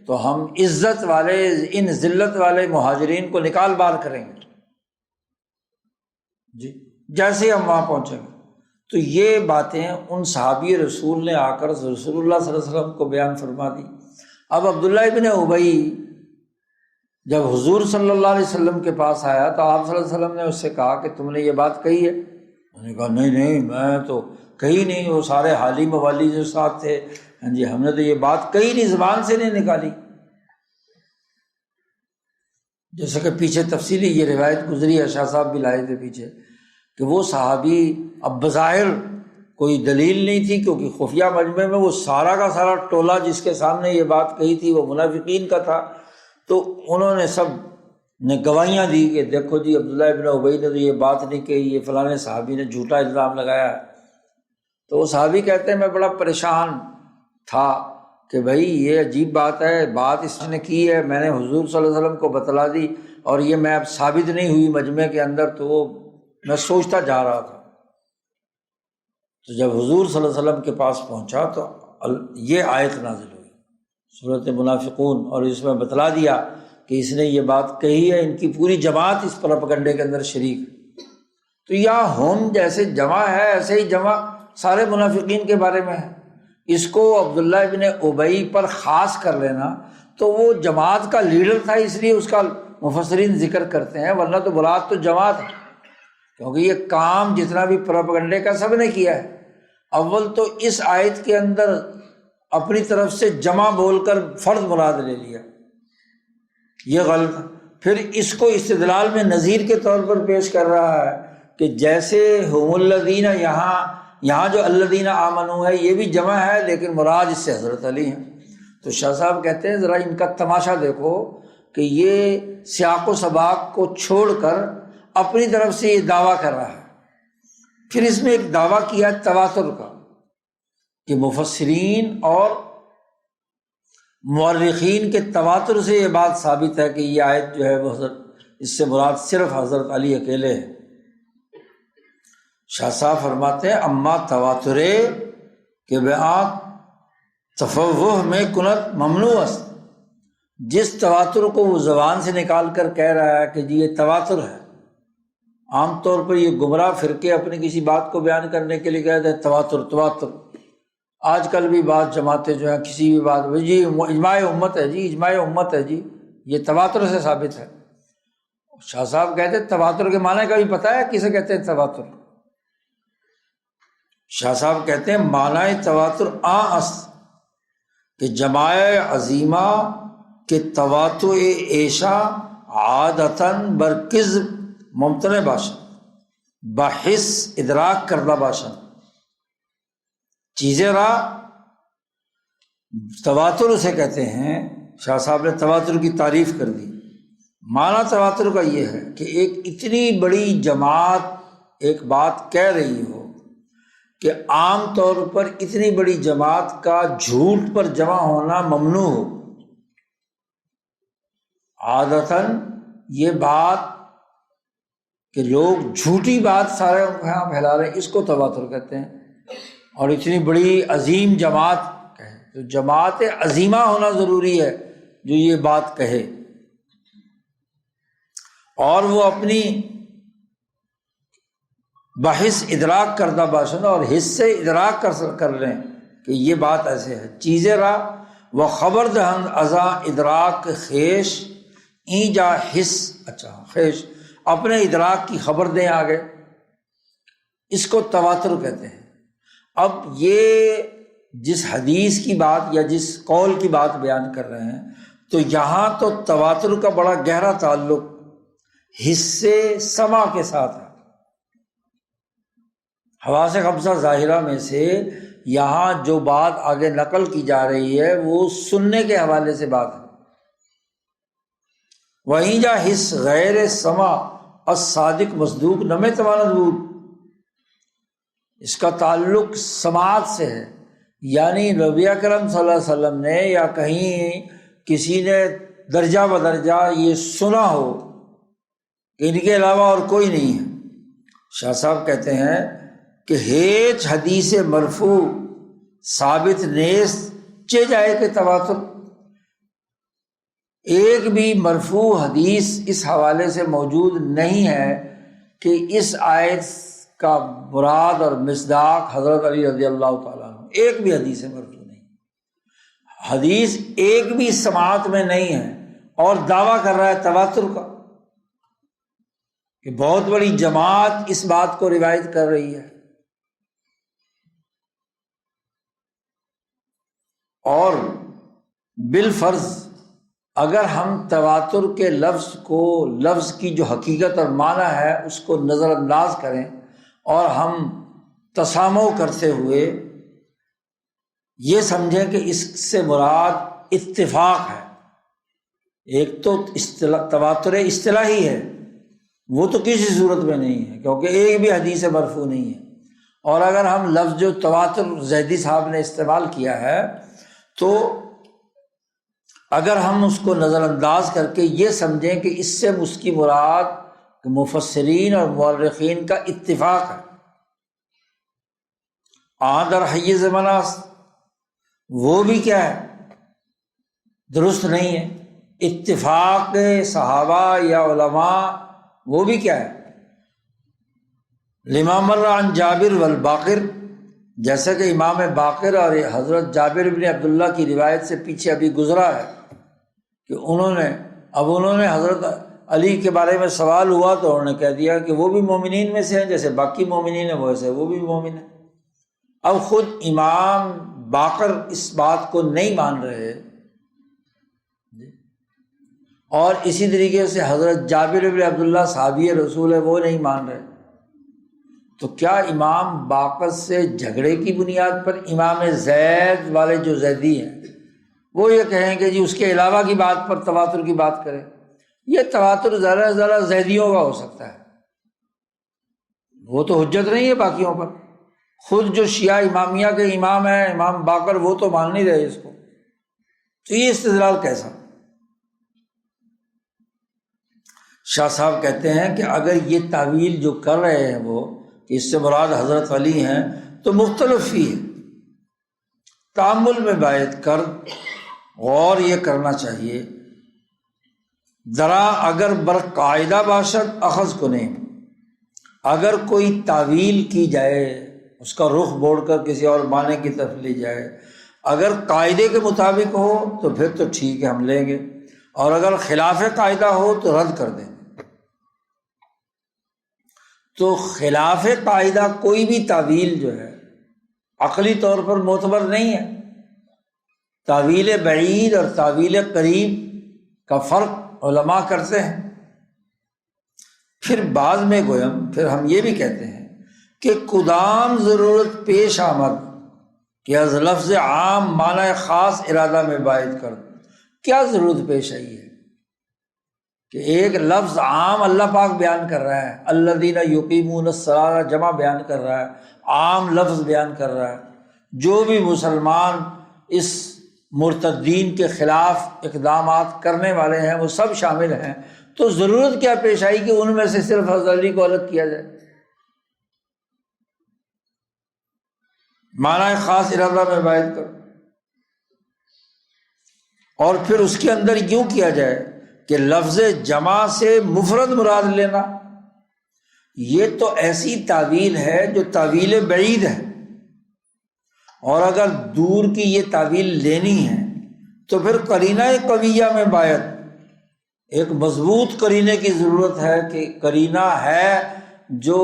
تو ہم عزت والے ان ذلت والے مہاجرین کو نکال بار کریں گے، جی جیسے ہم وہاں پہنچیں گے۔ تو یہ باتیں ان صحابی رسول نے آ کر رسول اللہ صلی اللہ علیہ وسلم کو بیان فرما دی۔ اب عبداللہ ابن ابی جب حضور صلی اللہ علیہ وسلم کے پاس آیا تو آپ صلی اللہ علیہ وسلم نے اس سے کہا کہ تم نے یہ بات کہی ہے؟ انہوں نے کہا نہیں میں تو کہی نہیں، وہ سارے حالی موالی جو ساتھ تھے، ہاں جی ہم نے تو یہ بات کہی نہیں، زبان سے نہیں نکالی۔ جیسا کہ پیچھے تفصیلی یہ روایت گزری ہے، شاہ صاحب بھی لائے تھے پیچھے، کہ وہ صحابی اب بظاہر کوئی دلیل نہیں تھی، کیونکہ خفیہ مجمع میں وہ سارا کا سارا ٹولہ جس کے سامنے یہ بات کہی تھی وہ منافقین کا تھا، تو انہوں نے سب نے گواہیاں دی کہ دیکھو جی عبداللہ ابن ابی نے تو یہ بات نہیں کہی، یہ فلاں صحابی نے جھوٹا الزام لگایا ہے۔ تو وہ صحابی کہتے ہیں میں بڑا پریشان تھا کہ بھائی یہ عجیب بات ہے، بات اس نے کی ہے، میں نے حضور صلی اللہ علیہ وسلم کو بتلا دی اور یہ میں اب ثابت نہیں ہوئی مجمع کے اندر، تو وہ میں سوچتا جا رہا تھا۔ تو جب حضور صلی اللہ علیہ وسلم کے پاس پہنچا تو یہ آیت نازل ہوئی سورۃ منافقون، اور اس میں بتلا دیا کہ اس نے یہ بات کہی ہے، ان کی پوری جماعت اس پروپیگنڈے کے اندر شریک ہے۔ تو یہاں ہم جیسے جمع ہے ایسے ہی جمع سارے منافقین کے بارے میں ہے۔ اس کو عبداللہ ابن ابی پر خاص کر لینا، تو وہ جماعت کا لیڈر تھا اس لیے اس کا مفسرین ذکر کرتے ہیں، ورنہ تو مراد تو جماعت ہے، کیونکہ یہ کام جتنا بھی پروپیگنڈے کا سب نے کیا ہے۔ اول تو اس آیت کے اندر اپنی طرف سے جمع بول کر فرد مراد لے لیا، یہ غلط۔ پھر اس کو استدلال میں نظیر کے طور پر پیش کر رہا ہے کہ جیسے ہم الذین، یہاں جو الذین آمنوا ہے یہ بھی جمع ہے لیکن مراد اس سے حضرت علی ہیں۔ تو شاہ صاحب کہتے ہیں ذرا ان کا تماشا دیکھو کہ یہ سیاق و سباق کو چھوڑ کر اپنی طرف سے یہ دعویٰ کر رہا ہے۔ پھر اس میں ایک دعویٰ کیا تواتر کا کہ مفسرین اور مورخین کے تواتر سے یہ بات ثابت ہے کہ یہ آیت جو ہے وہ اس سے مراد صرف حضرت علی اکیلے ہے۔ شاہ صاحب فرماتے ہیں اما تواترے کہ بیان تفوہ میں کنت ممنوع است، جس تواتر کو وہ زبان سے نکال کر کہہ رہا ہے کہ جی یہ تواتر ہے۔ عام طور پر یہ گمراہ فرقے اپنی کسی بات کو بیان کرنے کے لیے کہتے ہیں تواتر۔ آج کل بھی بعض جماعتیں جو ہیں کسی بھی بات جی اجماع امت ہے، جی اجماع امت ہے، جی یہ تواتر سے ثابت ہے۔ شاہ صاحب کہتے ہیں تواتر کے معنی کا بھی پتہ ہے کسے کہتے ہیں تواتر؟ شاہ صاحب کہتے ہیں معنی تواتر است کہ جماع عظیمہ کے تواتر ایشا عادتاً برکذب ممتنع باشد بحث ادراک کردہ باشد چیزیں را تواتر اسے کہتے ہیں۔ شاہ صاحب نے تواتر کی تعریف کر دی۔ معنی تواتر کا یہ ہے کہ ایک اتنی بڑی جماعت ایک بات کہہ رہی ہو کہ عام طور پر اتنی بڑی جماعت کا جھوٹ پر جمع ہونا ممنوع ہو۔ عادتاً یہ بات کہ لوگ جھوٹی بات سارے یہاں پھیلا رہے ہیں، اس کو تواتر کہتے ہیں۔ اور اتنی بڑی عظیم جماعت کہے تو جماعت عظیمہ ہونا ضروری ہے جو یہ بات کہے، اور وہ اپنی بحث ادراک کردہ باشند اور حس سے ادراک کر لیں کہ یہ بات ایسے ہے۔ چیزیں را و خبر دہند ازاں ادراک خیش این جا حس، اچھا خیش اپنے ادراک کی خبر دیں آگے، اس کو تواتر کہتے ہیں۔ اب یہ جس حدیث کی بات یا جس قول کی بات بیان کر رہے ہیں تو یہاں تو تواتر کا بڑا گہرا تعلق حصے سمع کے ساتھ ہے۔ حواس خمسہ ظاہرہ میں سے یہاں جو بات آگے نقل کی جا رہی ہے وہ سننے کے حوالے سے بات ہے۔ وہیں جا حس غیر سمع الصادق مصدوق نمے تواند بود، اس کا تعلق سماعت سے ہے، یعنی نبی اکرم صلی اللہ علیہ وسلم نے یا کہیں کسی نے درجہ بدرجہ یہ سنا ہو کہ ان کے علاوہ اور کوئی نہیں ہے۔ شاہ صاحب کہتے ہیں کہ ہیچ حدیث مرفوع ثابت نیست چے جائے کہ تواتر، ایک بھی مرفوع حدیث اس حوالے سے موجود نہیں ہے کہ اس آیت کا مراد اور مصداق حضرت علی رضی اللہ تعالیٰ عنہ، ایک بھی حدیث مرفوع نہیں، حدیث ایک بھی سماعت میں نہیں ہے، اور دعویٰ کر رہا ہے تواتر کا کہ بہت بڑی جماعت اس بات کو روایت کر رہی ہے۔ اور بالفرض اگر ہم تواتر کے لفظ کو، لفظ کی جو حقیقت اور معنی ہے اس کو نظر انداز کریں اور ہم تسامح کرتے ہوئے یہ سمجھیں کہ اس سے مراد اتفاق ہے، ایک تو تواتر اصطلاحی ہے، وہ تو کسی صورت میں نہیں ہے کیونکہ ایک بھی حدیث مرفوع نہیں ہے، اور اگر ہم لفظ جو تواتر زیدی صاحب نے استعمال کیا ہے تو اگر ہم اس کو نظر انداز کر کے یہ سمجھیں کہ اس سے اس کی مراد مفسرین اور مورخین کا اتفاق ہے، در حیز مناس، وہ بھی کیا ہے، درست نہیں ہے۔ اتفاق صحابہ یا علماء وہ بھی کیا ہے، لما مر عن جابر والباقر، جیسا کہ امام باقر اور حضرت جابر بن عبداللہ کی روایت سے پیچھے ابھی گزرا ہے کہ انہوں نے حضرت علی کے بارے میں سوال ہوا تو انہوں نے کہہ دیا کہ وہ بھی مومنین میں سے ہیں، جیسے باقی مومنین ہیں ویسے وہ بھی مومن ہیں۔ اب خود امام باقر اس بات کو نہیں مان رہے، اور اسی طریقے سے حضرت جابر بن عبداللہ صحابی رسول ہے وہ نہیں مان رہے، تو کیا امام باقر سے جھگڑے کی بنیاد پر امام زید والے جو زیدی ہیں وہ یہ کہیں کہ جی اس کے علاوہ کی بات پر تواتر کی بات کریں؟ یہ تواتر ذرا ذرا زیدیوں کا ہو سکتا ہے، وہ تو حجت نہیں ہے باقیوں پر۔ خود جو شیعہ امامیہ کے امام ہیں امام باقر وہ تو مان نہیں رہے اس کو، تو یہ استدلال کیسا؟ شاہ صاحب کہتے ہیں کہ اگر یہ تعویل جو کر رہے ہیں وہ کہ اس سے مراد حضرت علی ہیں تو مختلف ہی ہے، تأمل میں باید کر غور یہ کرنا چاہیے۔ ذرا اگر برقاعدہ باشد اخذ کنیں، اگر کوئی تعویل کی جائے اس کا رخ موڑ کر کسی اور معنی کی طرف لی جائے، اگر قاعدے کے مطابق ہو تو پھر تو ٹھیک ہے ہم لیں گے، اور اگر خلاف قاعدہ ہو تو رد کر دیں۔ تو خلاف قاعدہ کوئی بھی تعویل جو ہے عقلی طور پر معتبر نہیں ہے۔ تعویل بعید اور تعویل قریب کا فرق علماء کرتے ہیں۔ پھر بعض میں گویم پھر ہم یہ بھی کہتے ہیں کہ کدام ضرورت پیش آمد کہ از لفظ عام معنی خاص ارادہ میں باید کر، کیا ضرورت پیش آئی ہے کہ ایک لفظ عام اللہ پاک بیان کر رہا ہے، الذین یقیمون الصلاۃ جمع بیان کر رہا ہے، عام لفظ بیان کر رہا ہے، جو بھی مسلمان اس مرتدین کے خلاف اقدامات کرنے والے ہیں وہ سب شامل ہیں، تو ضرورت کیا پیش آئی کہ ان میں سے صرف حضرت علی کو الگ کیا جائے؟ معنی خاص ارادہ میں باید کر، اور پھر اس کے اندر یوں کیا جائے کہ لفظ جمع سے مفرد مراد لینا، یہ تو ایسی تعویل ہے جو تعویل بعید ہے، اور اگر دور کی یہ تعویل لینی ہے تو پھر قرینہ قویہ میں باید ایک مضبوط قرینے کی ضرورت ہے کہ قرینہ ہے جو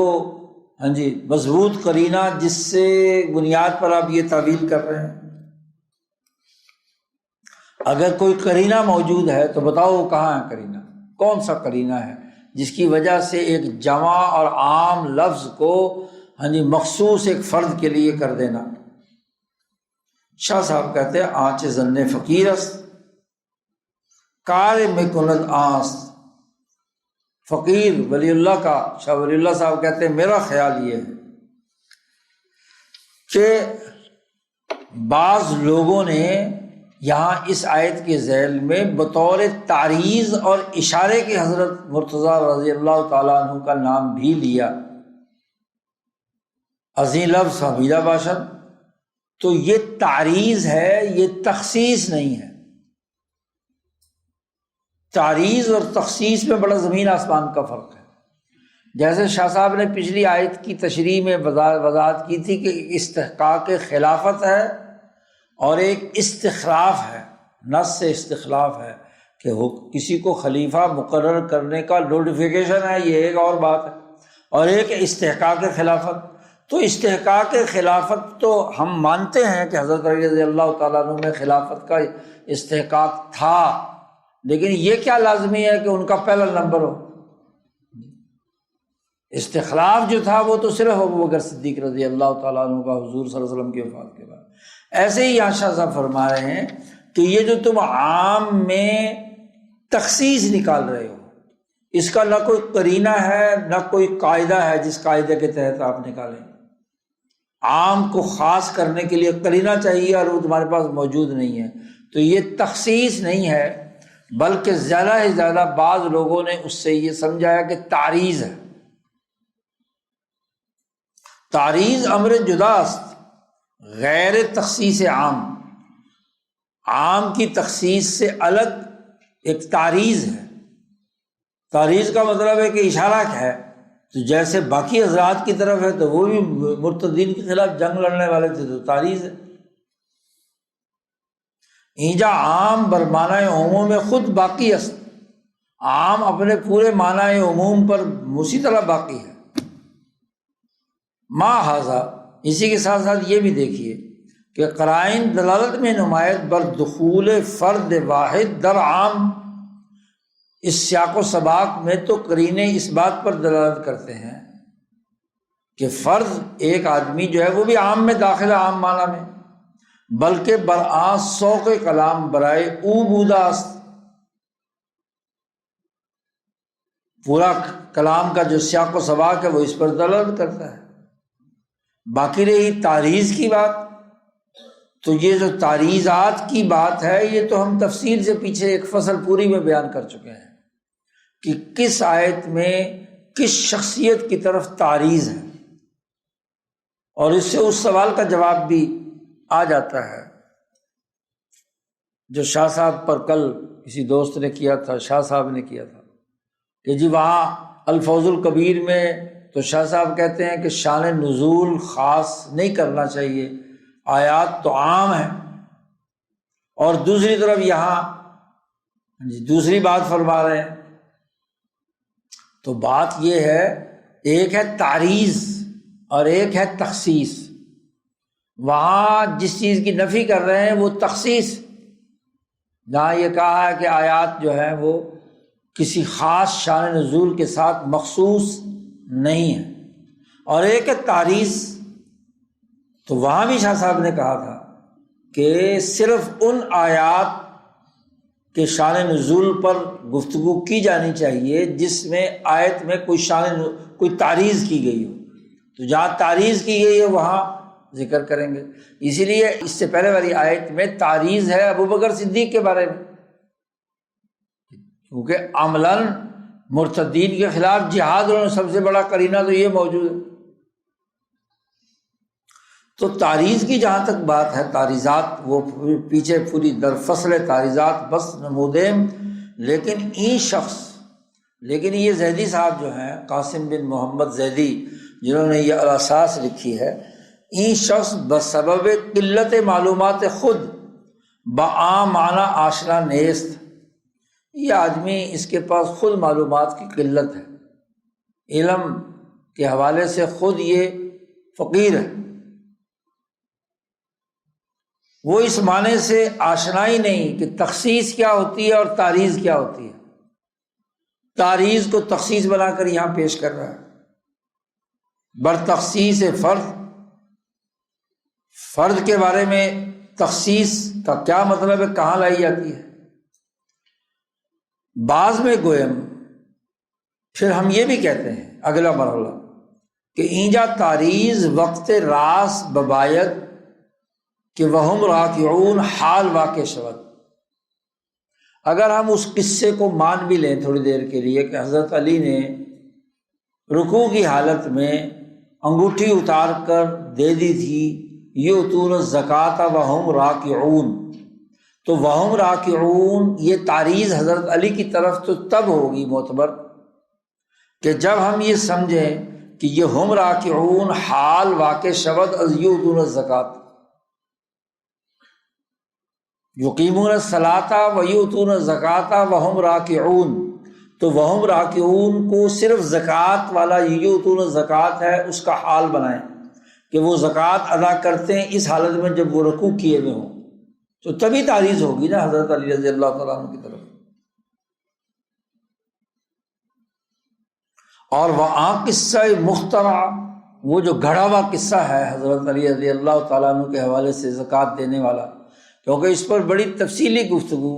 مضبوط قرینہ جس سے بنیاد پر آپ یہ تعویل کر رہے ہیں۔ اگر کوئی قرینہ موجود ہے تو بتاؤ وہ کہاں ہے قرینہ، کون سا قرینہ ہے جس کی وجہ سے ایک جمع اور عام لفظ کو مخصوص ایک فرد کے لیے کر دینا۔ شاہ صاحب کہتے ہیں آنچ ظن فقیر است کار میں کند آس، فقیر ولی اللہ کا شاہ ولی اللہ صاحب کہتے ہیں میرا خیال یہ ہے کہ بعض لوگوں نے یہاں اس آیت کے ذیل میں بطور تعریض اور اشارے کے حضرت مرتضیٰ رضی اللہ تعالیٰ عنہ کا نام بھی لیا، ازیں لفظ حمیدہ باشد، تو یہ تعریض ہے، یہ تخصیص نہیں ہے۔ تعریض اور تخصیص میں بڑا زمین آسمان کا فرق ہے۔ جیسے شاہ صاحب نے پچھلی آیت کی تشریح میں وضاحت کی تھی کہ ایک استحقاق خلافت ہے اور ایک استخلاف ہے، نص سے استخلاف ہے کہ کسی کو خلیفہ مقرر کرنے کا نوٹیفیکیشن ہے، یہ ایک اور بات ہے، اور ایک استحقاق خلافت۔ تو استحقاق خلافت تو ہم مانتے ہیں کہ حضرت علی رضی اللہ تعالیٰ عنہ میں خلافت کا استحقاق تھا، لیکن یہ کیا لازمی ہے کہ ان کا پہلا نمبر ہو؟ استخلاف جو تھا وہ تو صرف ابوبکر صدیق رضی اللہ تعالیٰ عنہ کا حضور صلی اللہ علیہ وسلم کی وفات کے بعد۔ ایسے ہی یہاں شاہ صاحب فرما رہے ہیں کہ یہ جو تم عام میں تخصیص نکال رہے ہو، اس کا نہ کوئی قرینہ ہے نہ کوئی قاعدہ ہے جس قاعدے کے تحت آپ نکالیں۔ عام کو خاص کرنے کے لیے قرینہ چاہیے اور وہ تمہارے پاس موجود نہیں ہے، تو یہ تخصیص نہیں ہے، بلکہ زیادہ سے زیادہ بعض لوگوں نے اس سے یہ سمجھایا کہ تعریض ہے۔ تعریض امر جدا است، غیر تخصیص عام، عام کی تخصیص سے الگ ایک تعریض ہے۔ تعریض کا مطلب ہے کہ اشارہ ہے، تو جیسے باقی حضرات کی طرف ہے تو وہ بھی مرتدین کے خلاف جنگ لڑنے والے تھے، تو تعریض ہے۔ اینجا عام بر معنی عموم خود باقی است، عام اپنے پورے معنی عموم پر اسی طرح باقی ہے۔ ما ھذا، اسی کے ساتھ ساتھ یہ بھی دیکھیے کہ قرائن دلالت میں نمایت بر دخول فرد واحد در عام، اس سیاق و سباق میں تو قرینے اس بات پر دلالت کرتے ہیں کہ فرد ایک آدمی جو ہے وہ بھی عام میں داخل ہے، عام معنی میں، بلکہ برآں سوق کلام برائے او بودا است، پورا کلام کا جو سیاق و سباق ہے وہ اس پر دلالت کرتا ہے۔ باقی رہی تعریض کی بات، تو یہ جو تعریضات کی بات ہے یہ تو ہم تفصیل سے پیچھے ایک فصل پوری میں بیان کر چکے ہیں کہ کس آیت میں کس شخصیت کی طرف تعریض ہے، اور اس سے اس سوال کا جواب بھی آ جاتا ہے جو شاہ صاحب پر کل کسی دوست نے کیا تھا، شاہ صاحب نے کیا تھا کہ جی وہاں الفوز الکبیر میں تو شاہ صاحب کہتے ہیں کہ شان نزول خاص نہیں کرنا چاہیے، آیات تو عام ہیں، اور دوسری طرف یہاں دوسری بات فرما رہے ہیں۔ تو بات یہ ہے، ایک ہے تعریض اور ایک ہے تخصیص۔ وہاں جس چیز کی نفی کر رہے ہیں وہ تخصیص، جہاں یہ کہا ہے کہ آیات جو ہیں وہ کسی خاص شان نزول کے ساتھ مخصوص نہیں ہے، اور ایک ہے تعریض، تو وہاں بھی شاہ صاحب نے کہا تھا کہ صرف ان آیات کے شان نزول پر گفتگو کی جانی چاہیے جس میں آیت میں کوئی تعریض کی گئی ہو، تو جہاں تعریض کی گئی ہے وہاں ذکر کریں گے۔ اسی لیے اس سے پہلے والی آیت میں تعریض ہے ابوبکر صدیق کے بارے میں، کیونکہ عملاً مرتدین کے خلاف جہاد میں سب سے بڑا قرینہ تو یہ موجود ہے۔ تو تعریض کی جہاں تک بات ہے، تعریضات وہ پیچھے پوری در فصل تعریضات بس نمودیم، لیکن یہ زیدی صاحب جو ہیں، قاسم بن محمد زیدی، جنہوں نے یہ الاساس لکھی ہے، این شخص بسبب قلت معلومات خود بعام معنی آشنا نیست، یہ آدمی اس کے پاس خود معلومات کی قلت ہے، علم کے حوالے سے خود یہ فقیر ہے، وہ اس معنی سے آشنا ہی نہیں کہ تخصیص کیا ہوتی ہے اور تعریض کیا ہوتی ہے۔ تعریض کو تخصیص بنا کر یہاں پیش کر رہا ہے، بر تخصیص فرد کے بارے میں تخصیص کا کیا مطلب ہے، کہاں لائی جاتی ہے۔ بعض میں گویم، پھر ہم یہ بھی کہتے ہیں اگلا مرحلہ کہ اینجا تعریض وقت راس بباید کہ وہم راکعون حال واقع شود۔ اگر ہم اس قصے کو مان بھی لیں تھوڑی دیر کے لیے کہ حضرت علی نے رکوع کی حالت میں انگوٹھی اتار کر دے دی تھی یؤتون الزکوٰۃ وہم راکعون، تو وہم راکعون یہ تعریض حضرت علی کی طرف تو تب ہوگی معتبر کہ جب ہم یہ سمجھیں کہ یہ ہم راکعون حال واقع شود از یؤتون الزکوٰۃ، یقیمون الصلاۃ و یؤتون الزکوٰۃ وہم راکعون، تو وہم راکعون کو صرف زکوٰۃ والا یؤتون الزکوٰۃ ہے اس کا حال بنائیں کہ وہ زکوٰۃ ادا کرتے ہیں اس حالت میں جب وہ رکوع کیے ہوئے ہوں، تو تبھی تعریض ہوگی نا حضرت علی رضی اللہ تعالیٰ عنہ کی طرف۔ اور وہاں قصہ مخترع، وہ جو گھڑا ہوا قصہ ہے حضرت علی رضی اللہ تعالیٰ عنہ کے حوالے سے زکوٰۃ دینے والا، کیونکہ اس پر بڑی تفصیلی گفتگو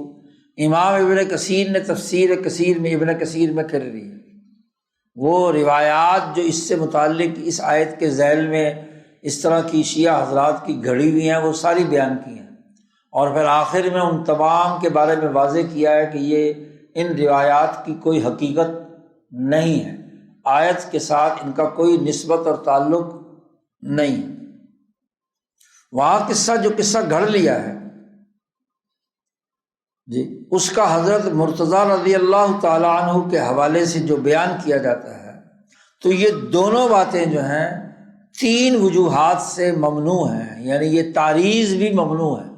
امام ابن کثیر نے تفسیر کثیر میں ابن کثیر میں کر رہی ہے۔ وہ روایات جو اس سے متعلق اس آیت کے ذیل میں اس طرح کی شیعہ حضرات کی گھڑی ہوئی ہیں وہ ساری بیان کی ہیں، اور پھر آخر میں ان تمام کے بارے میں واضح کیا ہے کہ یہ ان روایات کی کوئی حقیقت نہیں ہے، آیت کے ساتھ ان کا کوئی نسبت اور تعلق نہیں۔ وہاں قصہ جو قصہ گھڑ لیا ہے جی، اس کا حضرت مرتضیٰ رضی اللہ تعالیٰ عنہ کے حوالے سے جو بیان کیا جاتا ہے، تو یہ دونوں باتیں جو ہیں تین وجوہات سے ممنوع ہیں، یعنی یہ تعریض بھی ممنوع ہے،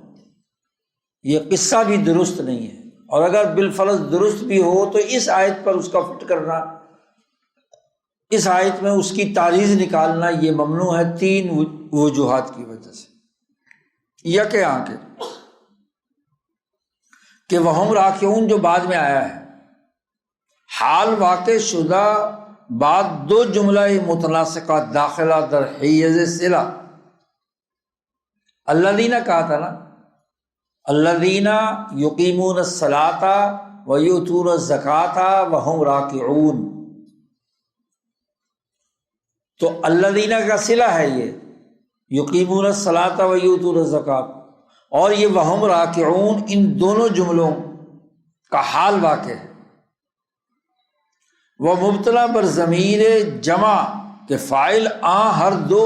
یہ قصہ بھی درست نہیں ہے، اور اگر بالفرض درست بھی ہو تو اس آیت پر اس کا فٹ کرنا، اس آیت میں اس کی تعریض نکالنا یہ ممنوع ہے تین وجوہات کی وجہ سے۔ یک آنکھ کہ وہم راکعون جو بعد میں آیا ہے، حال واقع شدہ بعد دو جملہ متناسقہ داخلہ در حیز صلہ، الذین کہا تھا نا، الذین یقیمون الصلاۃ و یؤتون الزکوٰۃ وہم راکعون، تو الذین کا صلہ ہے یہ یقیمون الصلاۃ و یؤتون الزکوٰۃ، اور یہ وہم راکعون ان دونوں جملوں کا حال واقع ہے۔ وہ مبتلا بر ضمیر جمع کے فاعل ہر دو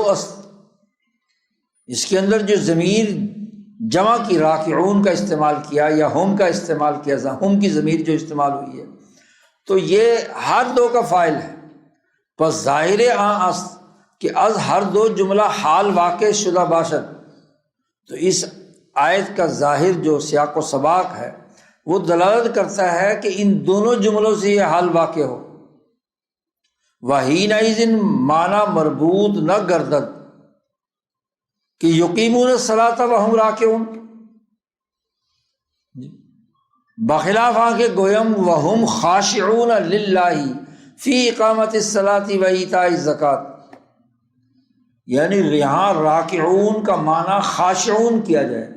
اس کے اندر جو ضمیر جمع کی راکعون کا استعمال کیا یا ہم کا استعمال کیا، ہم کی ضمیر جو استعمال ہوئی ہے تو یہ ہر دو کا فاعل ہے، بس ظاہر کہ از ہر دو جملہ حال واقع شدہ باشد، تو اس آیت کا ظاہر جو سیاق و سباق ہے وہ دلالت کرتا ہے کہ ان دونوں جملوں سے یہ حال واقع ہو۔ وَحِینَئِذٍ معنی مربوط نہ گردد کہ یقیمون الصلاۃ وہم راکعون، بخلاف آنکہ گویم وہم خاشعون للہ فی اقامت الصلاۃ و ایتاء الزکوٰۃ، یعنی یہاں راکعون کا معنی خاشعون کیا جائے،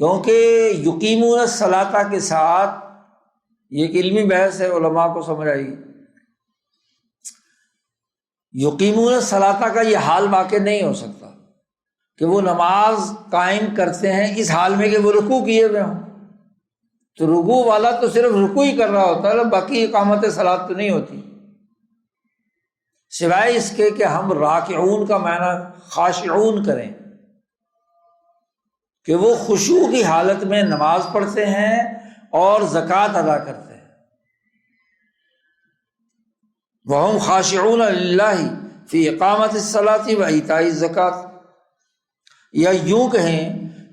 کیونکہ یقیمون الصلاۃ کے ساتھ یہ ایک علمی بحث ہے، علماء کو سمجھ آئی، یقیمون الصلاۃ کا یہ حال واقع نہیں ہو سکتا کہ وہ نماز قائم کرتے ہیں اس حال میں کہ وہ رکوع کیے ہوئے ہوں، تو رکوع والا تو صرف رکوع ہی کر رہا ہوتا ہے، باقی اقامت صلاۃ تو نہیں ہوتی، سوائے اس کے کہ ہم راکعون کا معنی خاشعون کریں کہ وہ خشوع کی حالت میں نماز پڑھتے ہیں اور زکوٰۃ ادا کرتے ہیں۔ وَهُمْ خَاشِعُونَ لِلَّهِ فِي اقامت الصلاۃ و ایتاء الزکوٰۃ، یا یوں کہیں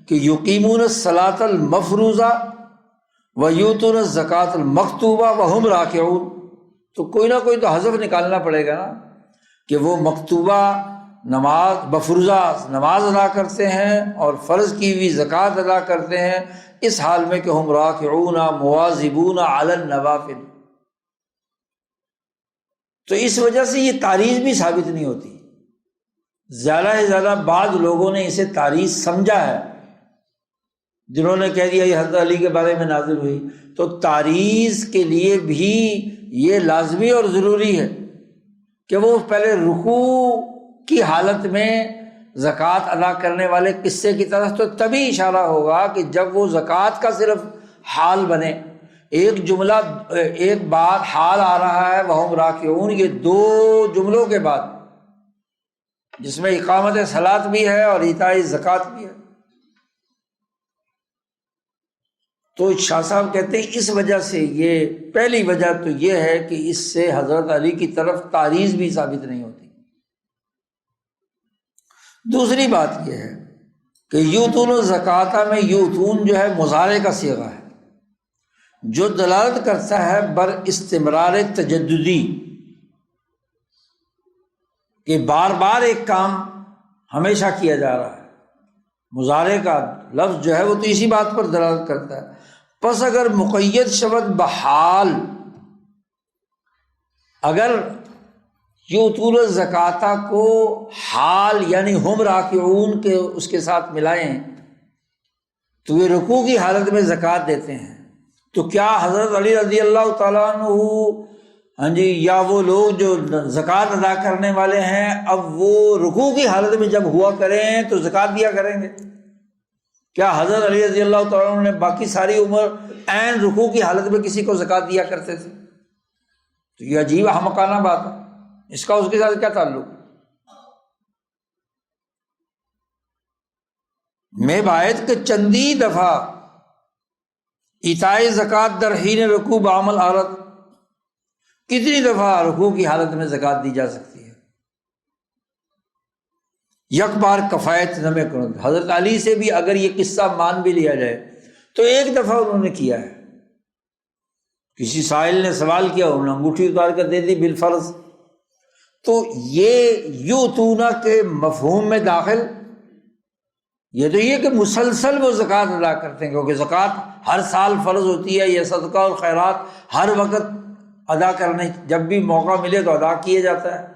کہ یقیمون الصلاۃ المفروضہ و یؤتون الزکوٰۃ المکتوبہ وہم راکعون، تو کوئی نہ کوئی تو حذف نکالنا پڑے گا نا، کہ وہ مکتوبہ نماز بفروضہ نماز ادا کرتے ہیں اور فرض کی ہوئی زکوٰۃ ادا کرتے ہیں اس حال میں کہ ہم راکعون مواظبون علی النوافل، تو اس وجہ سے یہ تعریض بھی ثابت نہیں ہوتی۔ زیادہ سے زیادہ بعض لوگوں نے اسے تعریض سمجھا ہے، جنہوں نے کہہ دیا یہ حضرت علی کے بارے میں نازل ہوئی، تو تعریض کے لیے بھی یہ لازمی اور ضروری ہے کہ وہ پہلے رکوع کی حالت میں زکوٰۃ ادا کرنے والے قصے کی طرف تو تبھی اشارہ ہوگا کہ جب وہ زکوٰۃ کا صرف حال بنے. ایک جملہ ایک بات حال آ رہا ہے وہم راکعون، یہ دو جملوں کے بعد جس میں اقامت صلاۃ بھی ہے اور ایتاء زکوٰۃ بھی ہے. تو شاہ صاحب کہتے ہیں اس وجہ سے، یہ پہلی وجہ تو یہ ہے کہ اس سے حضرت علی کی طرف تعریض بھی ثابت نہیں ہوتی. دوسری بات یہ ہے کہ یؤتون الزکوٰۃ میں یؤتون جو ہے مضارع کا صیغہ ہے جو دلالت کرتا ہے بر استمرار تجددی، کہ بار بار ایک کام ہمیشہ کیا جا رہا ہے. مضارع کا لفظ جو ہے وہ تو اسی بات پر دلالت کرتا ہے. پس اگر مقید شود بحال، اگر یؤتون الزکوٰۃ کو حال یعنی ہم راکعون کے اس کے ساتھ ملائیں تو یہ رکوع کی حالت میں زکوٰۃ دیتے ہیں، تو کیا حضرت علی رضی اللہ تعالیٰ عنہ یا وہ لوگ جو زکوٰۃ ادا کرنے والے ہیں اب وہ رکوع کی حالت میں جب ہوا کریں تو زکوٰۃ دیا کریں گے؟ کیا حضرت علی رضی اللہ تعالیٰ عنہ نے باقی ساری عمر عین رکوع کی حالت میں کسی کو زکوٰۃ دیا کرتے تھے؟ تو یہ عجیب احمقانہ بات ہے، اس کا اس کے ساتھ کیا تعلق؟ میں باید کہ چندی دفعہ ایتاء زکوٰۃ در حین رکوع بعمل عارض، کتنی دفعہ رکوع کی حالت میں زکوٰۃ دی جا سکتی ہے؟ یک بار کفایت نہ میں کروں. حضرت علی سے بھی اگر یہ قصہ مان بھی لیا جائے تو ایک دفعہ انہوں نے کیا ہے. کسی سائل نے سوال کیا، انہوں نے انگوٹھی اتار کر دے دی بالفرض. تو یہ یؤتون کے مفہوم میں داخل، یہ تو یہ کہ مسلسل وہ زکوٰۃ ادا کرتے ہیں، کیونکہ زکوٰۃ ہر سال فرض ہوتی ہے، یہ صدقہ اور خیرات ہر وقت ادا کرنے، جب بھی موقع ملے تو ادا کیا جاتا ہے.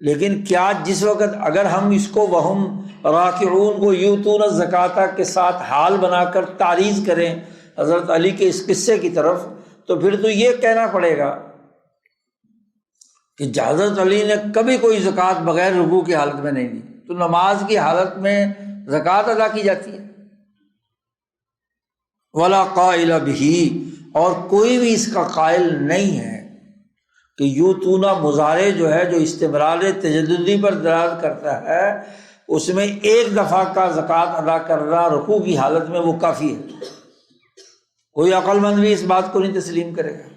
لیکن کیا جس وقت اگر ہم اس کو وہم راکعون کو یؤتون الزکوٰۃ کے ساتھ حال بنا کر تعریض کریں حضرت علی کے اس قصے کی طرف، تو پھر تو یہ کہنا پڑے گا کہ حضرت علی نے کبھی کوئی زکوٰۃ بغیر رکوع کی حالت میں نہیں دی. تو نماز کی حالت میں زکوٰۃ ادا کی جاتی ہے. ولا قائل بہ، اور کوئی بھی اس کا قائل نہیں ہے کہ یؤتون مضارع جو ہے جو استمرار تجددی پر دلالت کرتا ہے، اس میں ایک دفعہ کا زکوٰۃ ادا کرنا رکوع کی حالت میں وہ کافی ہے. کوئی عقل مند بھی اس بات کو نہیں تسلیم کرے گا.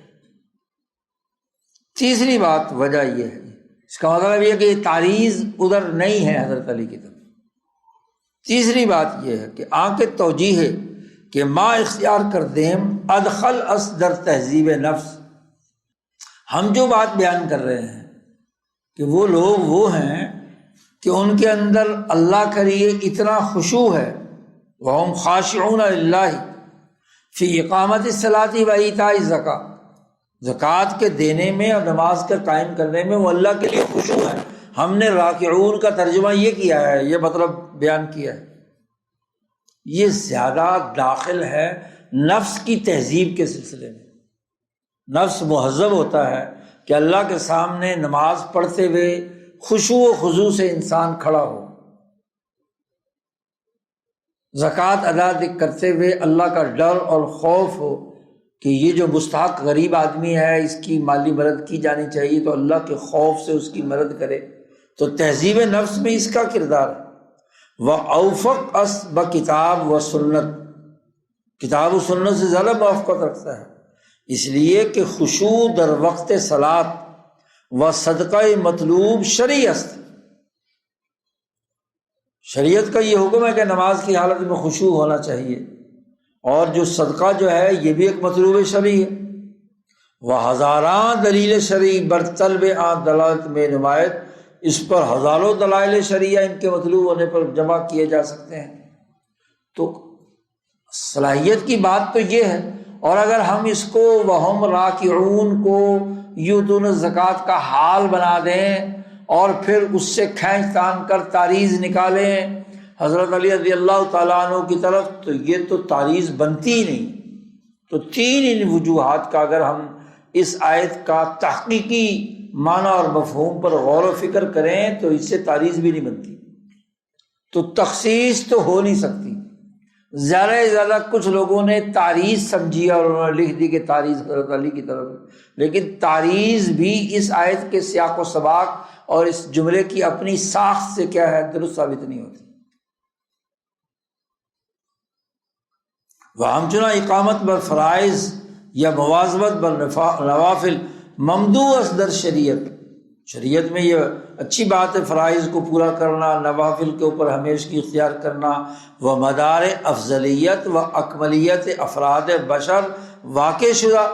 تیسری بات وجہ یہ ہے، اس کا مطلب یہ کہ یہ تعریض ادھر نہیں ہے حضرت علی کی طرف. تیسری بات یہ ہے کہ آنکھ توجیہ ہے کہ ما اختیار کر دیم ادخل اس در تہذیب نفس. ہم جو بات بیان کر رہے ہیں کہ وہ لوگ وہ ہیں کہ ان کے اندر اللہ کے لیے اتنا خشوع ہے، وہم خاشعون للہ فی اقامت الصلاۃ و ایتاء الزکوٰۃ، زکوٰۃ کے دینے میں اور نماز کے قائم کرنے میں وہ اللہ کے لیے خشوع ہے. ہم نے راکعون کا ترجمہ یہ کیا ہے، یہ مطلب بیان کیا ہے. یہ زیادہ داخل ہے نفس کی تہذیب کے سلسلے میں. نفس مہذب ہوتا ہے کہ اللہ کے سامنے نماز پڑھتے ہوئے خشوع و خضوع سے انسان کھڑا ہو، زکوٰۃ ادا کرتے ہوئے اللہ کا ڈر اور خوف ہو کہ یہ جو مستحق غریب آدمی ہے اس کی مالی مدد کی جانی چاہیے، تو اللہ کے خوف سے اس کی مدد کرے. تو تہذیب نفس میں اس کا کردار ہے. وَأَوْفَقْ اس بکتاب و سنت، کتاب و سنت سے زیادہ موافقت رکھتا ہے، اس لیے کہ خشوع در وقت صلاۃ و صدقہ مطلوب شرعی است. شریعت کا یہ حکم ہے کہ نماز کی حالت میں خشوع ہونا چاہیے، اور جو صدقہ جو ہے یہ بھی ایک مطلوب شرعی ہے. وہ ہزاراں دلیل شرعی بر طلب آن دلالت میں نمایت، اس پر ہزاروں دلائل شرعیہ ان کے مطلوب ہونے پر جمع کیے جا سکتے ہیں. تو صلاحیت کی بات تو یہ ہے. اور اگر ہم اس کو وہم راکعون کو یؤتون الزکوٰۃ کا حال بنا دیں اور پھر اس سے کھینچ تان کر تعریض نکالیں حضرت علی رضی اللہ تعالیٰ عنہ کی طرف، تو یہ تو تعریض بنتی ہی نہیں. تو تین ان وجوہات کا اگر ہم اس آیت کا تحقیقی معنی اور مفہوم پر غور و فکر کریں تو اس سے تعریض بھی نہیں بنتی. تو تخصیص تو ہو نہیں سکتی۔ زیادہ سے زیادہ کچھ لوگوں نے تعریض سمجھی اور انہوں نے لکھ دی کہ تعریض حضرت علی کی طرف ہے، لیکن تعریض بھی اس آیت کے سیاق و سباق اور اس جملے کی اپنی ساخت سے کیا ہے درست ثابت نہیں ہوتی۔ وہمچنا اقامت بر فرائض یا مواظبت بر نوافل ممدوح اصدر شریعت میں یہ اچھی بات ہے، فرائض کو پورا کرنا، نوافل کے اوپر ہمیشگی اختیار کرنا، و مدار افضلیت و اکملیت افراد بشر واقع شدہ۔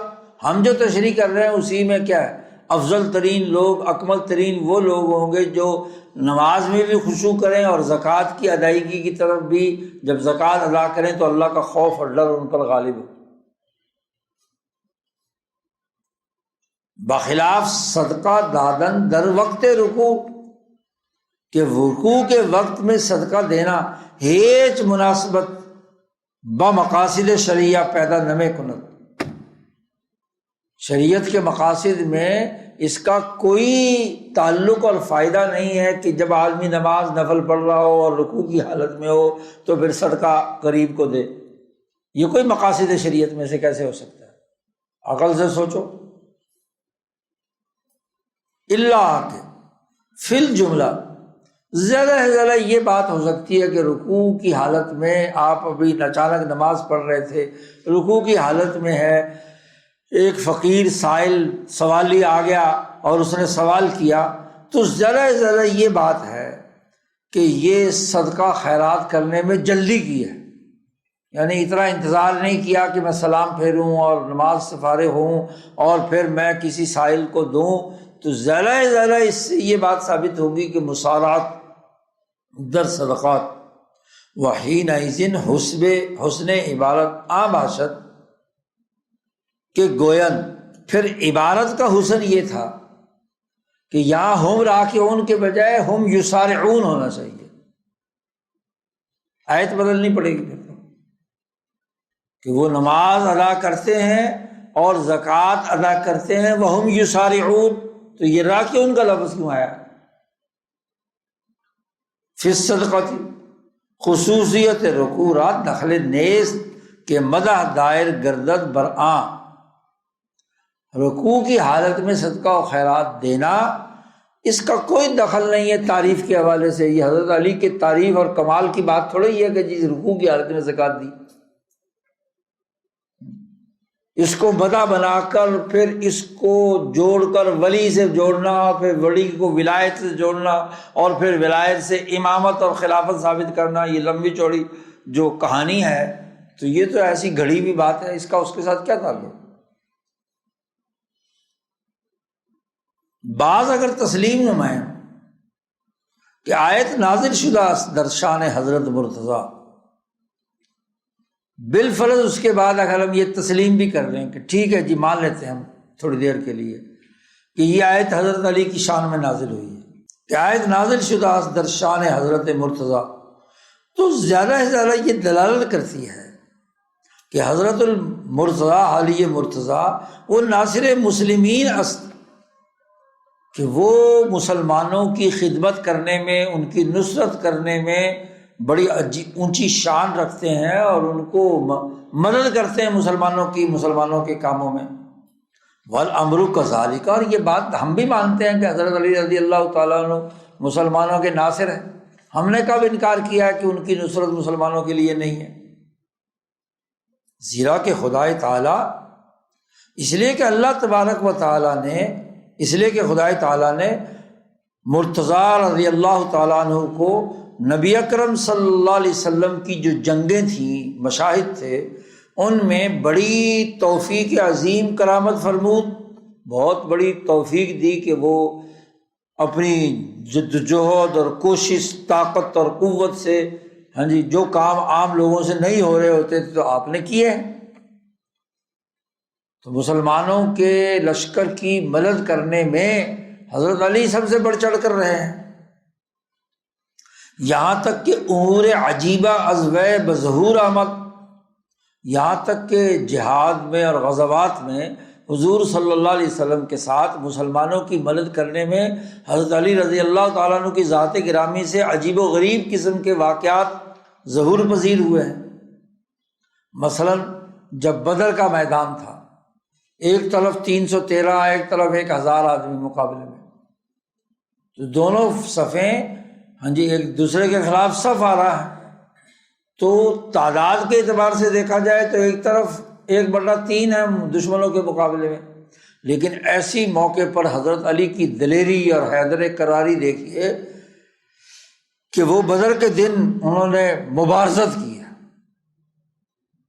ہم جو تشریح کر رہے ہیں اسی میں کیا ہے، افضل ترین لوگ، اکمل ترین وہ لوگ ہوں گے جو نماز میں بھی خشوع کریں اور زکوٰۃ کی ادائیگی کی طرف بھی جب زکوٰۃ ادا کریں تو اللہ کا خوف اور ڈر ان پر غالب ہو، بخلاف صدقہ دادن در وقت رکوع کہ رکوع کے وقت میں صدقہ دینا ہیچ مناسبت بمقاصد شرعیہ پیدا نمے کنت، شریعت کے مقاصد میں اس کا کوئی تعلق اور فائدہ نہیں ہے کہ جب آدمی نماز نفل پڑھ رہا ہو اور رکوع کی حالت میں ہو تو پھر صدقہ غریب کو دے۔ یہ کوئی مقاصد شریعت میں سے کیسے ہو سکتا ہے؟ عقل سے سوچو۔ اللہ کہ فی الجملہ زیادہ سے زیادہ یہ بات ہو سکتی ہے کہ رکوع کی حالت میں آپ ابھی اچانک نماز پڑھ رہے تھے، رکوع کی حالت میں ہے، ایک فقیر سائل سوالی آ گیا اور اس نے سوال کیا، تو زیادہ سے زیادہ یہ بات ہے کہ یہ صدقہ خیرات کرنے میں جلدی کی ہے، یعنی اتنا انتظار نہیں کیا کہ میں سلام پھیروں اور نماز سے فارغ ہوں اور پھر میں کسی سائل کو دوں، تو زیادہ سے زیادہ اس سے یہ بات ثابت ہوگی کہ مسارعت در صدقات وحینئذ حسن عبارت باشد کہ گوین پھر عبارت کا حسن یہ تھا کہ یہاں ہم راکعون کے بجائے ہم یسارعون ہونا چاہیے، آیت بدلنی پڑے گی پھر کہ وہ نماز ادا کرتے ہیں اور زکوٰۃ ادا کرتے ہیں، وہم یسارعون، تو یہ راکعون کا لفظ کیوں آیا؟ فی الصدقۃ خصوصیت رکوع را دخل نیست کہ مدح دائر گردد برآں، رکوع کی حالت میں صدقہ و خیرات دینا اس کا کوئی دخل نہیں ہے تعریف کے حوالے سے۔ یہ حضرت علی کے تعریف اور کمال کی بات تھوڑی ہے کہ جس رکوع کی حالت میں زکوٰۃ دی، اس کو مدح بنا کر پھر اس کو جوڑ کر ولی سے جوڑنا، پھر ولی کو ولایت سے جوڑنا اور پھر ولایت سے امامت اور خلافت ثابت کرنا، یہ لمبی چوڑی جو کہانی ہے، تو یہ تو ایسی گھڑی ہوئی بات ہے، اس کا اس کے ساتھ کیا تعلق؟ بعض اگر تسلیم نمائیں کہ آیت نازل شدہ در شان حضرت مرتضیٰ، بالفرض اس کے بعد اگر ہم یہ تسلیم بھی کر لیں کہ ٹھیک ہے جی مان لیتے ہیں ہم تھوڑی دیر کے لیے کہ یہ آیت حضرت علی کی شان میں نازل ہوئی ہے، کہ آیت نازل شدہ در شان حضرت مرتضیٰ، تو زیادہ سے زیادہ یہ دلالت کرتی ہے کہ حضرت المرتضیٰ علی مرتضیٰ وہ ناصر مسلمین است، کہ وہ مسلمانوں کی خدمت کرنے میں، ان کی نصرت کرنے میں بڑی اونچی شان رکھتے ہیں اور ان کو مدد کرتے ہیں مسلمانوں کے کاموں میں۔ والامر کذالک، اور یہ بات ہم بھی مانتے ہیں کہ حضرت علی رضی اللہ تعالیٰ عنہ مسلمانوں کے ناصر ہیں، ہم نے کب انکار کیا ہے کہ ان کی نصرت مسلمانوں کے لیے نہیں ہے؟ زیرا کہ خدائے تعالیٰ، اس لیے کہ اللہ تبارک و تعالیٰ نے، اس لیے کہ خدائے تعالیٰ نے مرتضیٰ رضی اللہ تعالیٰ عنہ کو نبی اکرم صلی اللہ علیہ وسلم کی جو جنگیں تھیں، مشاہد تھے، ان میں بڑی توفیق عظیم کرامت فرمود، بہت بڑی توفیق دی کہ وہ اپنی جدوجہد اور کوشش، طاقت اور قوت سے جو کام عام لوگوں سے نہیں ہو رہے ہوتے تھے تو آپ نے کیے ہیں۔ تو مسلمانوں کے لشکر کی مدد کرنے میں حضرت علی سب سے بڑھ چڑھ کر رہے ہیں، یہاں تک کہ امور عجیبہ ازوے بظہور آمد، یہاں تک کہ جہاد میں اور غزوات میں حضور صلی اللہ علیہ وسلم کے ساتھ مسلمانوں کی مدد کرنے میں حضرت علی رضی اللہ تعالیٰ عنہ کی ذات گرامی سے عجیب و غریب قسم کے واقعات ظہور پذیر ہوئے ہیں۔ مثلاً جب بدر کا میدان تھا، ایک طرف 313 ایک طرف 1000 آدمی مقابلے میں، تو دونوں صفیں ایک دوسرے کے خلاف صف آ رہا ہے، تو تعداد کے اعتبار سے دیکھا جائے تو ایک طرف 1/3 ہے دشمنوں کے مقابلے میں، لیکن ایسی موقع پر حضرت علی کی دلیری اور حیدر کراری دیکھیے کہ وہ بدر کے دن انہوں نے مبارزت کی ہے،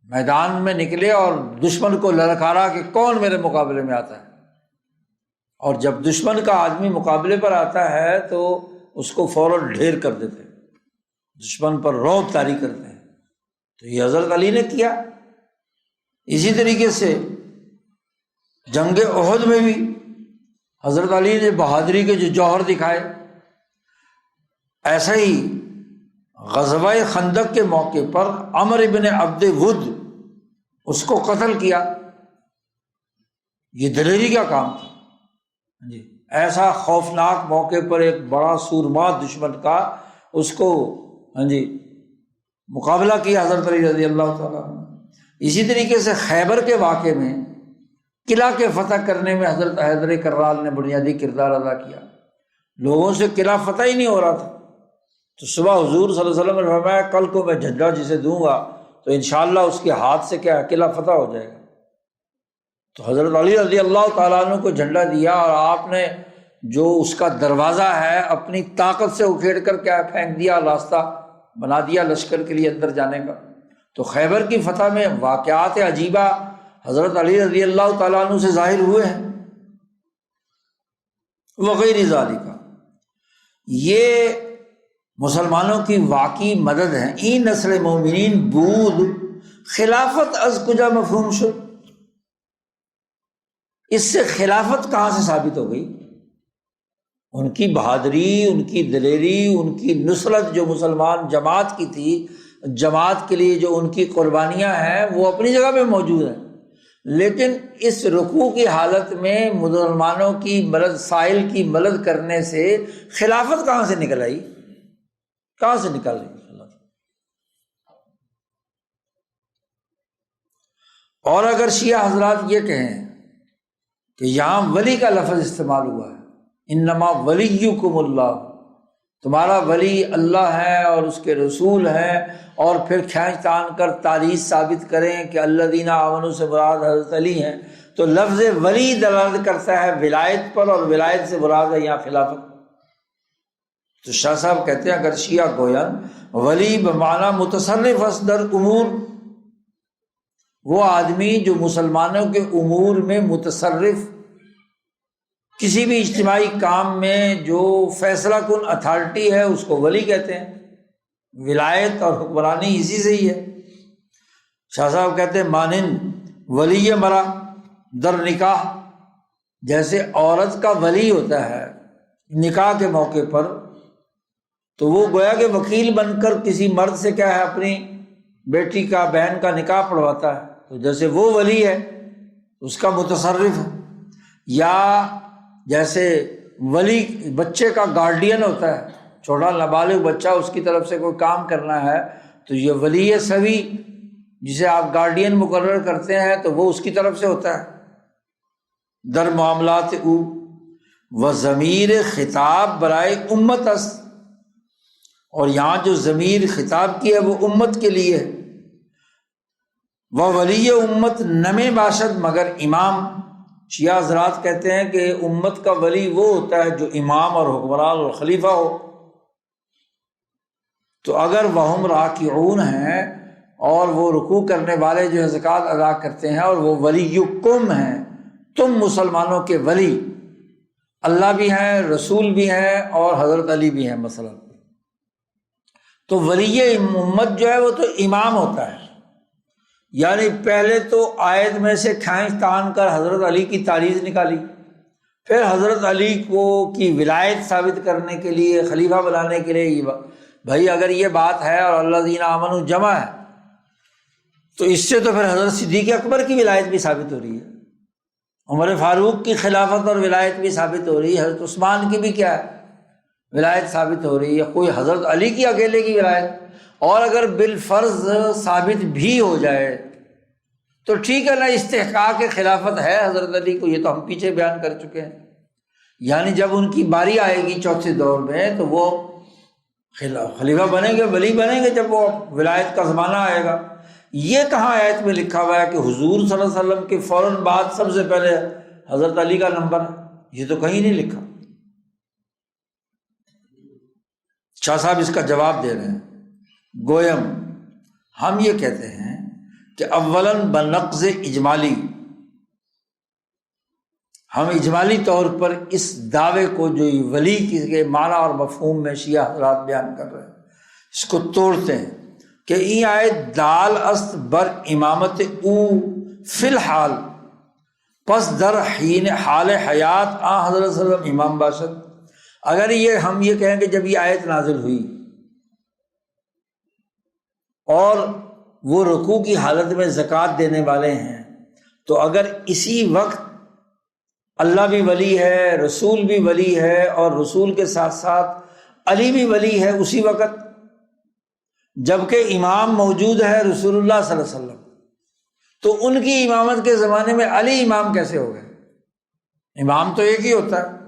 میدان میں نکلے اور دشمن کو للکارا کہ کون میرے مقابلے میں آتا ہے، اور جب دشمن کا آدمی مقابلے پر آتا ہے تو اس کو فوراً ڈھیر کر دیتے ہیں، دشمن پر رعب طاری کرتے ہیں۔ تو یہ حضرت علی نے کیا۔ اسی طریقے سے جنگ احد میں بھی حضرت علی نے بہادری کے جو جوہر دکھائے، ایسا ہی غزوہ خندق کے موقع پر عمر بن عبد ود اس کو قتل کیا، یہ دلیری کا کام تھا۔ ایسا خوفناک موقع پر ایک بڑا سورما دشمن کا اس کو مقابلہ کیا حضرت علی رضی اللہ تعالیٰ عنہ۔ اسی طریقے سے خیبر کے واقعے میں قلعہ کے فتح کرنے میں حضرت حیدر کرار نے بنیادی کردار ادا کیا، لوگوں سے قلعہ فتح ہی نہیں ہو رہا تھا، تو صبح حضور صلی اللہ علیہ وسلم نے فرمایا کل کو میں جھنڈا جسے دوں گا تو انشاءاللہ اس کے ہاتھ سے کیا قلعہ فتح ہو جائے گا۔ تو حضرت علی رضی اللہ تعالیٰ عنہ کو جھنڈا دیا، اور آپ نے جو اس کا دروازہ ہے اپنی طاقت سے اکھیڑ کر کیا پھینک دیا، راستہ بنا دیا لشکر کے لیے اندر جانے کا۔ تو خیبر کی فتح میں واقعات عجیبہ حضرت علی رضی اللہ تعالیٰ عنہ سے ظاہر ہوئے ہیں وغیرہ ذالک۔ یہ مسلمانوں کی واقعی مدد ہے۔ این نسل مومنین بود خلافت از کجا مفہوم شد، اس سے خلافت کہاں سے ثابت ہو گئی؟ ان کی بہادری، ان کی دلیری، ان کی نصرت جو مسلمان جماعت کی تھی، جماعت کے لیے جو ان کی قربانیاں ہیں وہ اپنی جگہ پہ موجود ہیں، لیکن اس رکوع کی حالت میں مسلمانوں کی مدد، سائل کی مدد کرنے سے خلافت کہاں سے نکل آئی؟ کہاں سے نکل رہی؟ اور اگر شیعہ حضرات یہ کہیں کہ یہاں ولی کا لفظ استعمال ہوا ہے، انما ولیکم اللہ، تمہارا ولی اللہ ہے اور اس کے رسول ہیں، اور پھر کھینچ تان کر تاریخ ثابت کریں کہ الذین آمنوا سے مراد حضرت علی ہیں، تو لفظ ولی دلالت کرتا ہے ولایت پر، اور ولایت سے مراد ہے یہاں خلافت۔ تو شاہ صاحب کہتے ہیں اگر شیعہ گویان ولی بمعنی متصرف است در امور، وہ آدمی جو مسلمانوں کے امور میں متصرف، کسی بھی اجتماعی کام میں جو فیصلہ کن اتھارٹی ہے اس کو ولی کہتے ہیں۔ ولایت اور حکمرانی اسی سے ہی ہے۔ شاہ صاحب کہتے ہیں مانند ولی مرا در نکاح، جیسے عورت کا ولی ہوتا ہے نکاح کے موقع پر، تو وہ گویا کہ وکیل بن کر کسی مرد سے کیا ہے اپنی بیٹی کا، بہن کا نکاح پڑھواتا ہے، تو جیسے وہ ولی ہے اس کا متصرف ہے۔ یا جیسے ولی بچے کا گارڈین ہوتا ہے، چھوٹا نابالغ بچہ، اس کی طرف سے کوئی کام کرنا ہے تو یہ ولی سوی جسے آپ گارڈین مقرر کرتے ہیں تو وہ اس کی طرف سے ہوتا ہے۔ در معاملات او و ضمیر خطاب برائے امت است، اور یہاں جو ضمیر خطاب کی ہے وہ امت کے لیے ہے۔ وہ ولی امت نمے باشد مگر امام، شیعہ حضرات کہتے ہیں کہ امت کا ولی وہ ہوتا ہے جو امام اور حکمران اور خلیفہ ہو۔ تو اگر وہم راکعون ہیں اور وہ رکوع کرنے والے جو زکوٰۃ ادا کرتے ہیں، اور وہ ولیکم ہیں، تم مسلمانوں کے ولی اللہ بھی ہیں، رسول بھی ہیں، اور حضرت علی بھی ہیں مثلا، تو ولی امت جو ہے وہ تو امام ہوتا ہے۔ یعنی پہلے تو آیت میں سے کھینچ تان کر حضرت علی کی تعریض نکالی، پھر حضرت علی کو کی ولایت ثابت کرنے کے لیے، خلیفہ بنانے کے لیے، بھائی اگر یہ بات ہے اور الذین آمنوا جمع ہے تو اس سے تو پھر حضرت صدیق اکبر کی ولایت بھی ثابت ہو رہی ہے، عمر فاروق کی خلافت اور ولایت بھی ثابت ہو رہی ہے، حضرت عثمان کی بھی کیا ہے ولایت ثابت ہو رہی ہے، کوئی حضرت علی کی اکیلے کی ولایت، اور اگر بالفرض ثابت بھی ہو جائے تو ٹھیک ہے نا، استحقاق خلافت ہے حضرت علی کو، یہ تو ہم پیچھے بیان کر چکے ہیں، یعنی جب ان کی باری آئے گی چوتھے دور میں تو وہ خلیفہ بنیں گے، ولی بنیں گے جب وہ ولایت کا زمانہ آئے گا۔ یہ کہاں آیت میں لکھا ہوا ہے کہ حضور صلی اللہ علیہ وسلم کے فوراً بعد سب سے پہلے حضرت علی کا نمبر ہے؟ یہ تو کہیں نہیں لکھا۔ شاہ صاحب اس کا جواب دے رہے ہیں، گویم ہم یہ کہتے ہیں کہ اولاً بنقض اجمالی، ہم اجمالی طور پر اس دعوے کو جو ولی کے معنی اور مفہوم میں شیعہ حضرات بیان کر رہے ہیں اس کو توڑتے ہیں کہ این آیت دال است بر امامت او فی الحال، پس در حین حال حیات آن حضرت صلی اللہ علیہ وسلم امام باشد۔ اگر یہ ہم یہ کہیں کہ جب یہ آیت نازل ہوئی اور وہ رکوع کی حالت میں زکوٰۃ دینے والے ہیں، تو اگر اسی وقت اللہ بھی ولی ہے، رسول بھی ولی ہے، اور رسول کے ساتھ ساتھ علی بھی ولی ہے اسی وقت، جبکہ امام موجود ہے رسول اللہ صلی اللہ علیہ وسلم، تو ان کی امامت کے زمانے میں علی امام کیسے ہو گئے؟ امام تو ایک ہی ہوتا ہے۔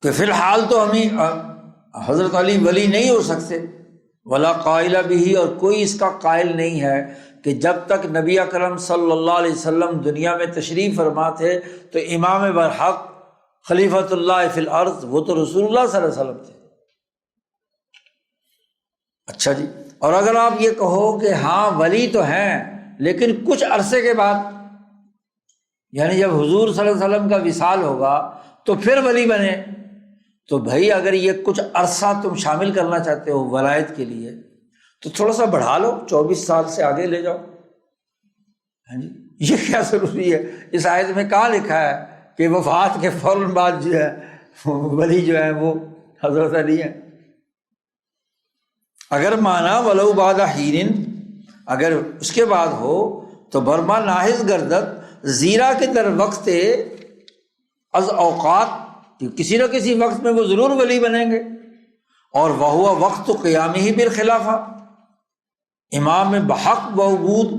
کہ فی الحال تو ہمیں حضرت علی ولی نہیں ہو سکتے، ولا قائل بھی، اور کوئی اس کا قائل نہیں ہے کہ جب تک نبی اکرم صلی اللہ علیہ وسلم دنیا میں تشریف فرما تھے تو امام برحق خلیفۃ اللہ فی الارض وہ تو رسول اللہ صلی اللہ علیہ وسلم تھے۔ اچھا جی، اور اگر آپ یہ کہو کہ ہاں ولی تو ہیں لیکن کچھ عرصے کے بعد، یعنی جب حضور صلی اللہ علیہ وسلم کا وصال ہوگا تو پھر ولی بنے، تو بھائی اگر یہ کچھ عرصہ تم شامل کرنا چاہتے ہو ولایت کے لیے تو تھوڑا سا بڑھا لو، 24 سال سے آگے لے جاؤ۔ ہاں جی، یہ کیا ضروری ہے؟ اس آیت میں کہاں لکھا ہے کہ وفات کے فوراً بعد جو ہے ولی جو ہے وہ حضرت علی ہیں؟ اگر مانا ولو بعد حین، اگر اس کے بعد ہو تو برما ناحز گردت زیرا کے در وقت از اوقات، کسی نہ کسی وقت میں وہ ضرور ولی بنیں گے، اور وہ وقت قیامہ بالخلافہ، امام بحق وعبود،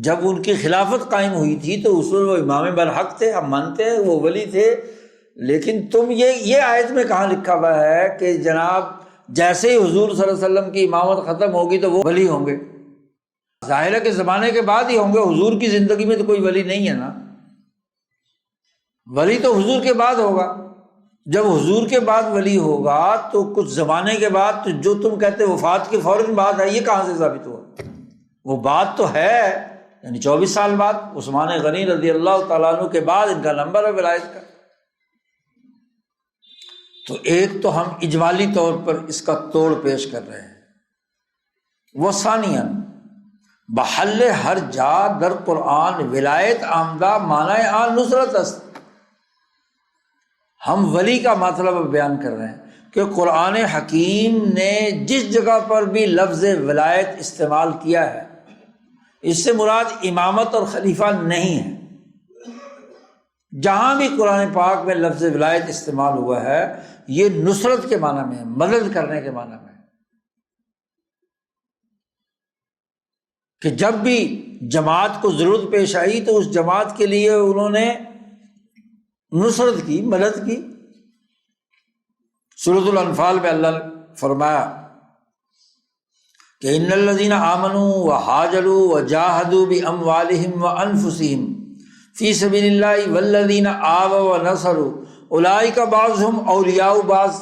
جب ان کی خلافت قائم ہوئی تھی تو اس میں وہ امام برحق تھے، ہم مانتے ہیں وہ ولی تھے، لیکن تم یہ آیت میں کہاں لکھا ہوا ہے کہ جناب جیسے ہی حضور صلی اللہ علیہ وسلم کی امامت ختم ہوگی تو وہ ولی ہوں گے؟ ظاہر ہے کہ زمانے کے بعد ہی ہوں گے، حضور کی زندگی میں تو کوئی ولی نہیں ہے نا، ولی تو حضور کے بعد ہوگا۔ جب حضور کے بعد ولی ہوگا تو کچھ زمانے کے بعد، تو جو تم کہتے وفات کے فوراً بعد ہے، یہ کہاں سے ثابت ہوا؟ وہ بات تو ہے، یعنی 24 سال بعد، عثمان غنی رضی اللہ تعالیٰ عنہ کے بعد ان کا نمبر ہے ولایت کا۔ تو ایک تو ہم اجمالی طور پر اس کا توڑ پیش کر رہے ہیں، وہ ثانیاً بحل ہر جا در قرآن ولایت آمدہ معنی آن نصرت است، ہم ولی کا مطلب بیان کر رہے ہیں کہ قرآن حکیم نے جس جگہ پر بھی لفظ ولایت استعمال کیا ہے اس سے مراد امامت اور خلیفہ نہیں ہے، جہاں بھی قرآن پاک میں لفظ ولایت استعمال ہوا ہے یہ نصرت کے معنی میں، مدد کرنے کے معنی میں، کہ جب بھی جماعت کو ضرورت پیش آئی تو اس جماعت کے لیے انہوں نے نصرت کی، مدد کی۔ سورۃ الانفال میں اللہ نے فرمایا کہ ان الذین آمنوا وہاجروا وجاہدوا باموالہم وانفسہم فی سبیل اللہ والذین آووا ونصروا اولئک بعضهم اولیاء بعض،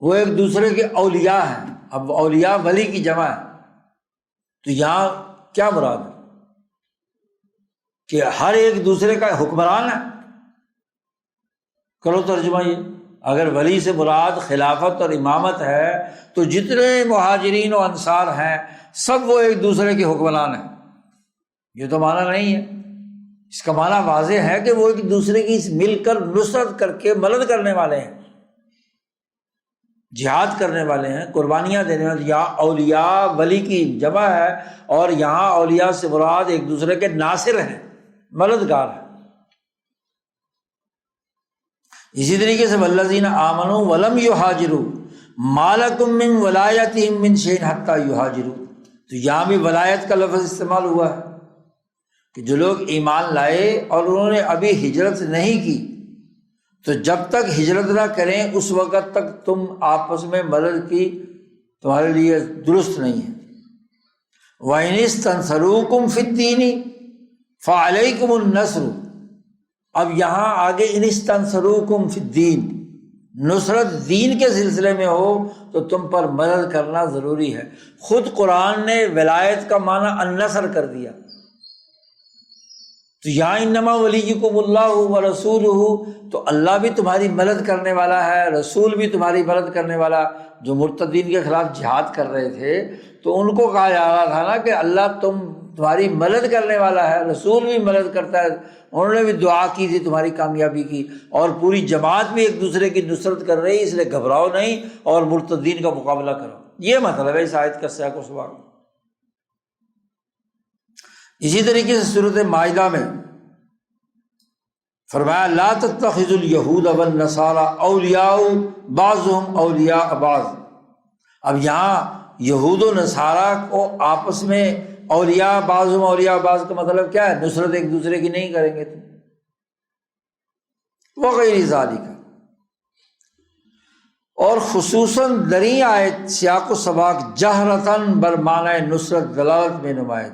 وہ ایک دوسرے کے اولیاء ہیں۔ اب اولیاء ولی کی جمع ہے، تو یہاں کیا مراد ہے کہ ہر ایک دوسرے کا حکمران ہے؟ کرو ترجمہ یہ، اگر ولی سے مراد خلافت اور امامت ہے تو جتنے مہاجرین و انصار ہیں سب وہ ایک دوسرے کے حکمران ہیں، یہ تو معنی نہیں ہے۔ اس کا معنی واضح ہے کہ وہ ایک دوسرے کی مل کر نصرت کر کے مدد کرنے والے ہیں۔ جہاد کرنے والے ہیں، قربانیاں دینے والے۔ یہاں اولیاء ولی کی جمع ہے، اور یہاں اولیاء سے مراد ایک دوسرے کے ناصر ہیں، مددگار ہیں۔ اسی طریقے سے والذین آمنوا ولم یہاجروا ما لکم من ولایتہم من شیء حتی یہاجروا، تو یہاں بھی ولایت کا لفظ استعمال ہوا ہے کہ جو لوگ ایمان لائے اور انہوں نے ابھی ہجرت نہیں کی، تو جب تک ہجرت نہ کریں اس وقت تک تم آپس میں مدد کی تمہارے لیے درست نہیں ہے۔ وَإِنِ اسْتَنْصَرُوكُمْ فِي الدِّينِ فَعَلَيْكُمُ النَّصْرُ، اب یہاں آگے اِنِ اسْتَنْصَرُوكُمْ فِي الدِّينِ، نصرت دین کے سلسلے میں ہو تو تم پر مدد کرنا ضروری ہے۔ خود قرآن نے ولایت کا معنی النصر کر دیا، تو یہاں انما ولیکم اللہ ورسولہ، تو اللہ بھی تمہاری مدد کرنے والا ہے، رسول بھی تمہاری مدد کرنے والا۔ جو مرتدین کے خلاف جہاد کر رہے تھے تو ان کو کہا جا رہا تھا نا کہ اللہ تمہاری مدد کرنے والا ہے، رسول بھی مدد کرتا ہے، انہوں نے بھی دعا کی تھی تمہاری کامیابی کی، اور پوری جماعت بھی ایک دوسرے کی نصرت کر رہی، اس لیے گھبراؤ نہیں اور مرتدین کا مقابلہ کرو۔ یہ مطلب ہے اس آیت کا سیاق و سباق۔ اسی طریقے سے سورۃ مائدہ میں فرمایا لا تتخذوا اليہود والنصارى اولیاء بعضهم اولیاء بعض، اب یہاں یہود و نصارہ کو آپس میں اولیاء بعضهم اولیاء بعض کا مطلب کیا ہے؟ نصرت ایک دوسرے کی نہیں کریں گے تم، وغیر ذالک۔ اور خصوصاً دریں آیت سیاق و سباق جہرتاً برمعنی نصرت دلالت میں نمایت،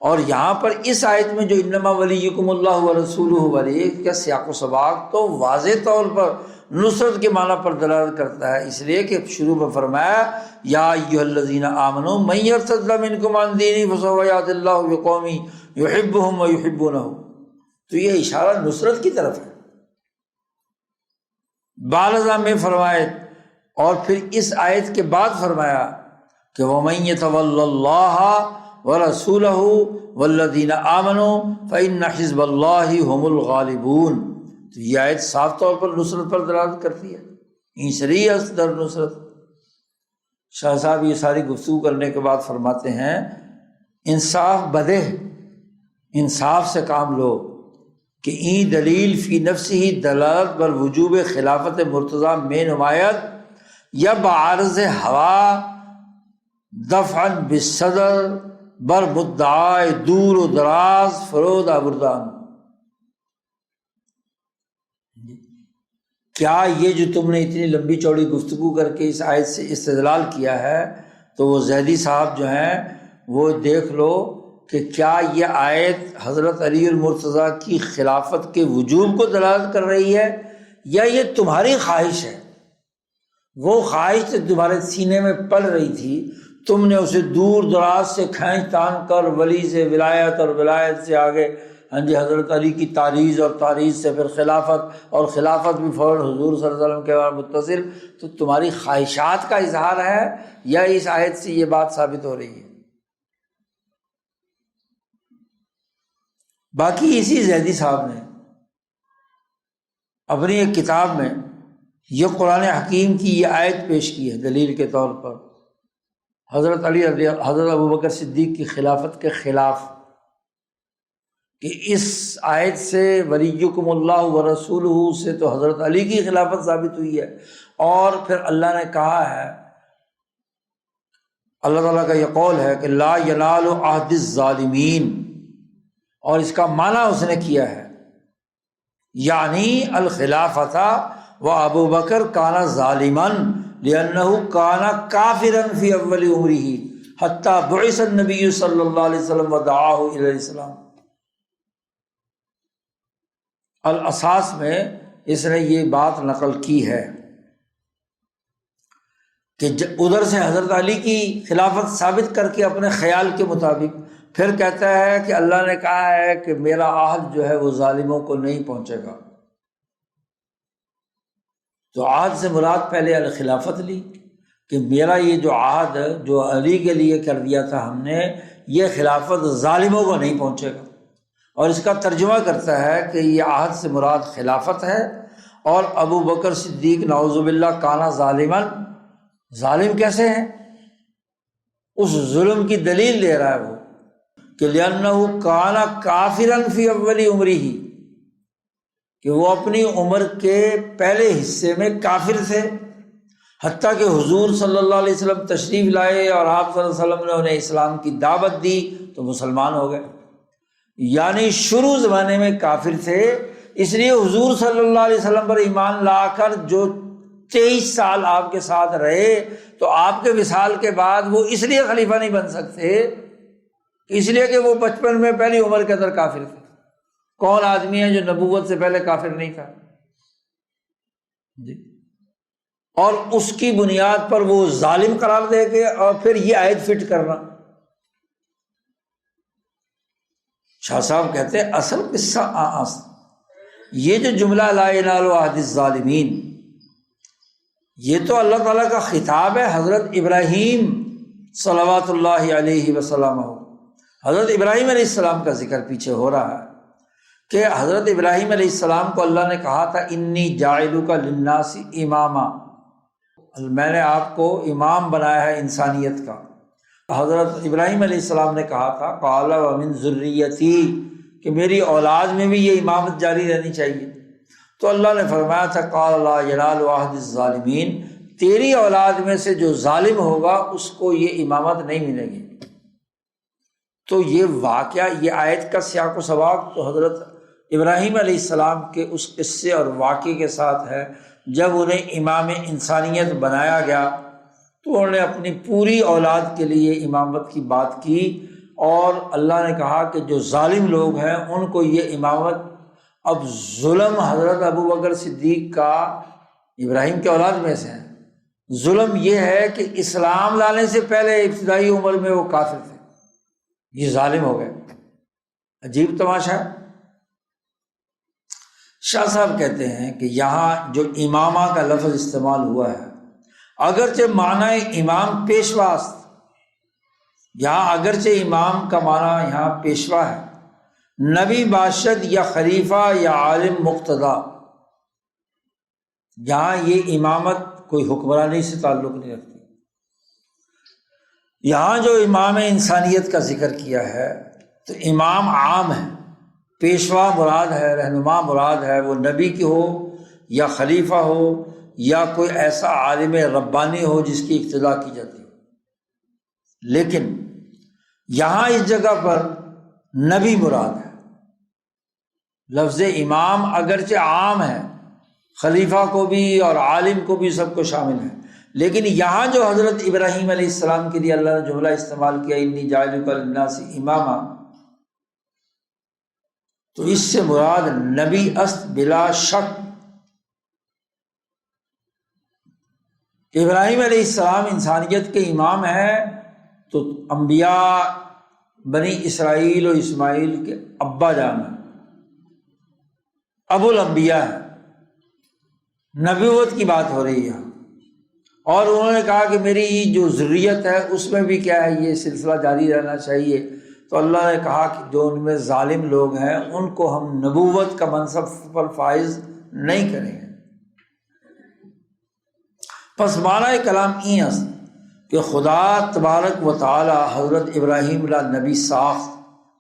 اور یہاں پر اس آیت میں جو انما ولیکم اللہ ورسولہ ولی کا سیاق و سباق تو واضح طور پر نصرت کے معنی پر دلالت کرتا ہے، اس لیے کہ شروع میں فرمایا یا ایھا الذین آمنوا من یرتد منکم عن دینہ فسوف یأتی اللہ بقوم یحبهم ویحبونہ، تو یہ اشارہ نصرت کی طرف ہے۔ بالذہ میں فرمائے، اور پھر اس آیت کے بعد فرمایا کہ وَمَن يَتَوَلَّ اللَّهَ وَرَسُولَهُ وَالَّذِينَ آمَنُوا فَإِنَّ حِزْبَ اللَّهِ هُمُ الْغَالِبُونَ، تو یہ آیت صاف طور پر نصرت پر دلالت کرتی ہے، انشریت در نصرت۔ شاہ صاحب یہ ساری گفتگو کرنے کے بعد فرماتے ہیں انصاف بدے، انصاف سے کام لو کہ این دلیل فی نفسی دلالت بر وجوب خلافت مرتضیٰ میں نمایت یا بعارض ہوا دفعا بالصدر بر مدعائے دور و دراز فرود آوردان، کیا یہ جو تم نے اتنی لمبی چوڑی گفتگو کر کے اس آیت سے استدلال کیا ہے، تو وہ زیدی صاحب جو ہیں وہ دیکھ لو کہ کیا یہ آیت حضرت علی المرتضیٰ کی خلافت کے وجوب کو دلالت کر رہی ہے یا یہ تمہاری خواہش ہے؟ وہ خواہش جو تمہارے سینے میں پل رہی تھی، تم نے اسے دور دراز سے کھینچ تان کر ولی سے ولایت اور ولایت سے آگے حضرت علی کی تعریض اور تعریض سے پھر خلافت، اور خلافت بھی فوراً حضور صلی اللہ علیہ وسلم کے بعد متصل، تو تمہاری خواہشات کا اظہار ہے یا اس آیت سے یہ بات ثابت ہو رہی ہے؟ باقی اسی زیدی صاحب نے اپنی ایک کتاب میں یہ قرآن حکیم کی یہ آیت پیش کی ہے دلیل کے طور پر حضرت علی حضرت ابوبکر صدیق کی خلافت کے خلاف، کہ اس آیت سے ولیکم اللہ ورسولہ سے تو حضرت علی کی خلافت ثابت ہوئی ہے، اور پھر اللہ نے کہا ہے، اللہ تعالیٰ کا یہ قول ہے کہ لا ینال عہد الظالمین، اور اس کا معنی اس نے کیا ہے یعنی الخلافت و ابو بکر کانا ظالماً لأنہ کانا کافرا فی اول عمرہ حتی بعث النبی صلی اللہ علیہ وسلم ودعاہ الی الاسلام۔ الاساس میں اس نے یہ بات نقل کی ہے کہ ادھر سے حضرت علی کی خلافت ثابت کر کے اپنے خیال کے مطابق پھر کہتا ہے کہ اللہ نے کہا ہے کہ میرا عہد جو ہے وہ ظالموں کو نہیں پہنچے گا، تو عہد سے مراد پہلے الخلافت لی کہ میرا یہ جو عہد جو علی کے لیے کر دیا تھا ہم نے، یہ خلافت ظالموں کو نہیں پہنچے گا، اور اس کا ترجمہ کرتا ہے کہ یہ عہد سے مراد خلافت ہے، اور ابو بکر صدیق نعوذ باللہ کانا ظالمن، ظالم کیسے ہیں؟ اس ظلم کی دلیل دے رہا ہے وہ کہ لِأَنَّهُ كَانَ كَافِرًا فِي أَوَّلِ عُمْرِهِ، کہ وہ اپنی عمر کے پہلے حصے میں کافر تھے، حتیٰ کہ حضور صلی اللہ علیہ وسلم تشریف لائے اور آپ صلی اللہ علیہ وسلم نے انہیں اسلام کی دعوت دی تو مسلمان ہو گئے۔ یعنی شروع زمانے میں کافر تھے، اس لیے حضور صلی اللہ علیہ وسلم پر ایمان لا کر جو 23 سال آپ کے ساتھ رہے تو آپ کے وصال کے بعد وہ اس لیے خلیفہ نہیں بن سکتے اس لیے کہ وہ بچپن میں پہلی عمر کے اندر کافر تھے۔ کون آدمی ہے جو نبوت سے پہلے کافر نہیں تھا جی؟ اور اس کی بنیاد پر وہ ظالم قرار دے کے اور پھر یہ آیت فٹ کرنا۔ شاہ صاحب کہتے ہیں اصل قصہ یہ جو جملہ لا ینال عہد الظالمین، یہ تو اللہ تعالیٰ کا خطاب ہے حضرت ابراہیم صلوات اللہ علیہ وسلم۔ حضرت ابراہیم علیہ السلام کا ذکر پیچھے ہو رہا ہے کہ حضرت ابراہیم علیہ السلام کو اللہ نے کہا تھا انی جاعلک للناس اماما، میں نے آپ کو امام بنایا ہے انسانیت کا۔ حضرت ابراہیم علیہ السلام نے کہا تھا قال ومن ذریتی، کہ میری اولاد میں بھی یہ امامت جاری رہنی چاہیے۔ تو اللہ نے فرمایا تھا قال لا ینال عہد الظالمین، تیری اولاد میں سے جو ظالم ہوگا اس کو یہ امامت نہیں ملے گی۔ تو یہ واقعہ، یہ آیت کا سیاق و سباق تو حضرت ابراہیم علیہ السلام کے اس قصے اور واقعے کے ساتھ ہے جب انہیں امام انسانیت بنایا گیا تو انہوں نے اپنی پوری اولاد کے لیے امامت کی بات کی، اور اللہ نے کہا کہ جو ظالم لوگ ہیں ان کو یہ امامت، اب ظلم حضرت ابو بکر صدیق کا ابراہیم کے اولاد میں سے ہے، ظلم یہ ہے کہ اسلام لانے سے پہلے ابتدائی عمر میں وہ کافر تھے، یہ ظالم ہو گئے۔ عجیب تماشا ہے۔ شاہ صاحب کہتے ہیں کہ یہاں جو امامہ کا لفظ استعمال ہوا ہے، اگرچہ معنی امام پیشوا است، یہاں اگرچہ امام کا معنی یہاں پیشوا ہے، نبی باشد یا خلیفہ یا عالم مقتدا، یہاں یہ امامت کوئی حکمرانی سے تعلق نہیں رکھتی۔ یہاں جو امام انسانیت کا ذکر کیا ہے تو امام عام ہے، پیشوا مراد ہے، رہنما مراد ہے، وہ نبی کی ہو یا خلیفہ ہو یا کوئی ایسا عالم ربانی ہو جس کی اقتداء کی جاتی ہو۔ لیکن یہاں اس جگہ پر نبی مراد ہے۔ لفظ امام اگرچہ عام ہے، خلیفہ کو بھی اور عالم کو بھی سب کو شامل ہے، لیکن یہاں جو حضرت ابراہیم علیہ السلام کے لیے اللہ نے جملہ استعمال کیا انی جاعلک للناس اماما، تو اس سے مراد نبی است بلا شک۔ ابراہیم علیہ السلام انسانیت کے امام ہیں تو انبیاء بنی اسرائیل و اسماعیل کے ابا جان ہیں، ابو الانبیاء ہیں، نبوت کی بات ہو رہی ہے۔ اور انہوں نے کہا کہ میری جو ذریت ہے اس میں بھی کیا ہے یہ سلسلہ جاری رہنا چاہیے، تو اللہ نے کہا کہ جو ان میں ظالم لوگ ہیں ان کو ہم نبوت کا منصب پر فائز نہیں کریں گے۔ پس معنی کلام این است کہ خدا تبارک و تعالی حضرت ابراہیم لا نبی ساخت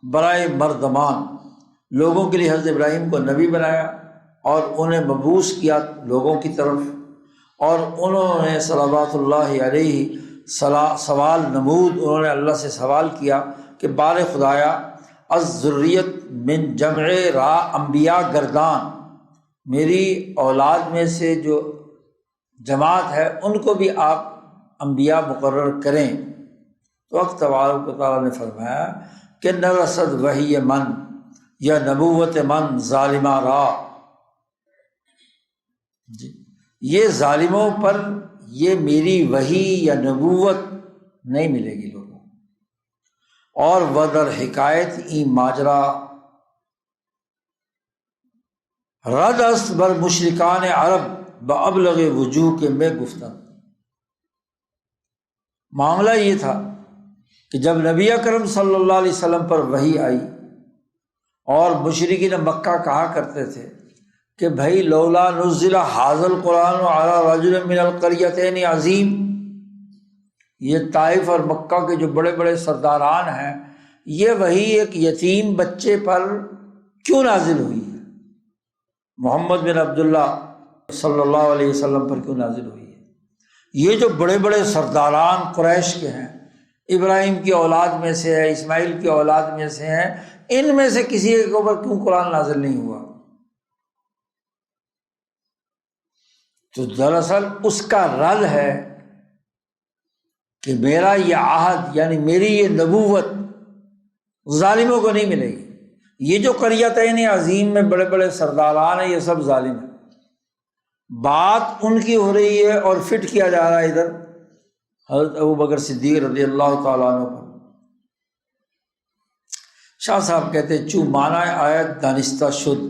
برائے مردمان، لوگوں کے لیے حضرت ابراہیم کو نبی بنایا اور انہیں مبعوث کیا لوگوں کی طرف، اور انہوں نے صلوات اللہ علیہ سوال نمود، انہوں نے اللہ سے سوال کیا کہ بار خدایا از ذریت من جمع را انبیاء گردان، میری اولاد میں سے جو جماعت ہے ان کو بھی آپ انبیاء مقرر کریں۔ تو وقت تبارک و تعالیٰ نے فرمایا کہ نرسد وحی من یا نبوت من ظالمہ را، جی یہ ظالموں پر یہ میری وحی یا نبوت نہیں ملے گی لوگوں۔ اور ودر حکایت ای ماجرا رد است بر مشرکان عرب بابلغ وجوہ کے میں گفتن۔ معاملہ یہ تھا کہ جب نبی اکرم صلی اللہ علیہ وسلم پر وحی آئی اور مشرکین مکہ کہا کرتے تھے کہ بھائی لولا نزل ھذا القرآن علی رجل من القریتین عظیم، یہ طائف اور مکہ کے جو بڑے بڑے سرداران ہیں، یہ وہی ایک یتیم بچے پر کیوں نازل ہوئی ہے؟ محمد بن عبداللہ صلی اللہ علیہ وسلم پر کیوں نازل ہوئی ہے؟ یہ جو بڑے بڑے سرداران قریش کے ہیں، ابراہیم کی اولاد میں سے ہے، اسماعیل کی اولاد میں سے ہیں، ان میں سے کسی ایک کے اوپر کیوں قرآن نازل نہیں ہوا؟ تو دراصل اس کا رد ہے کہ میرا یہ عہد، یعنی میری یہ نبوت ظالموں کو نہیں ملے گی۔ یہ جو قریتین عظیم میں بڑے بڑے سرداران ہیں، یہ سب ظالم ہیں۔ بات ان کی ہو رہی ہے اور فٹ کیا جا رہا ہے ادھر حضرت ابوبکر صدیق رضی اللہ تعالیٰ عنہ پر۔ شاہ صاحب کہتے ہیں چوں معنی آیت دانستہ شد،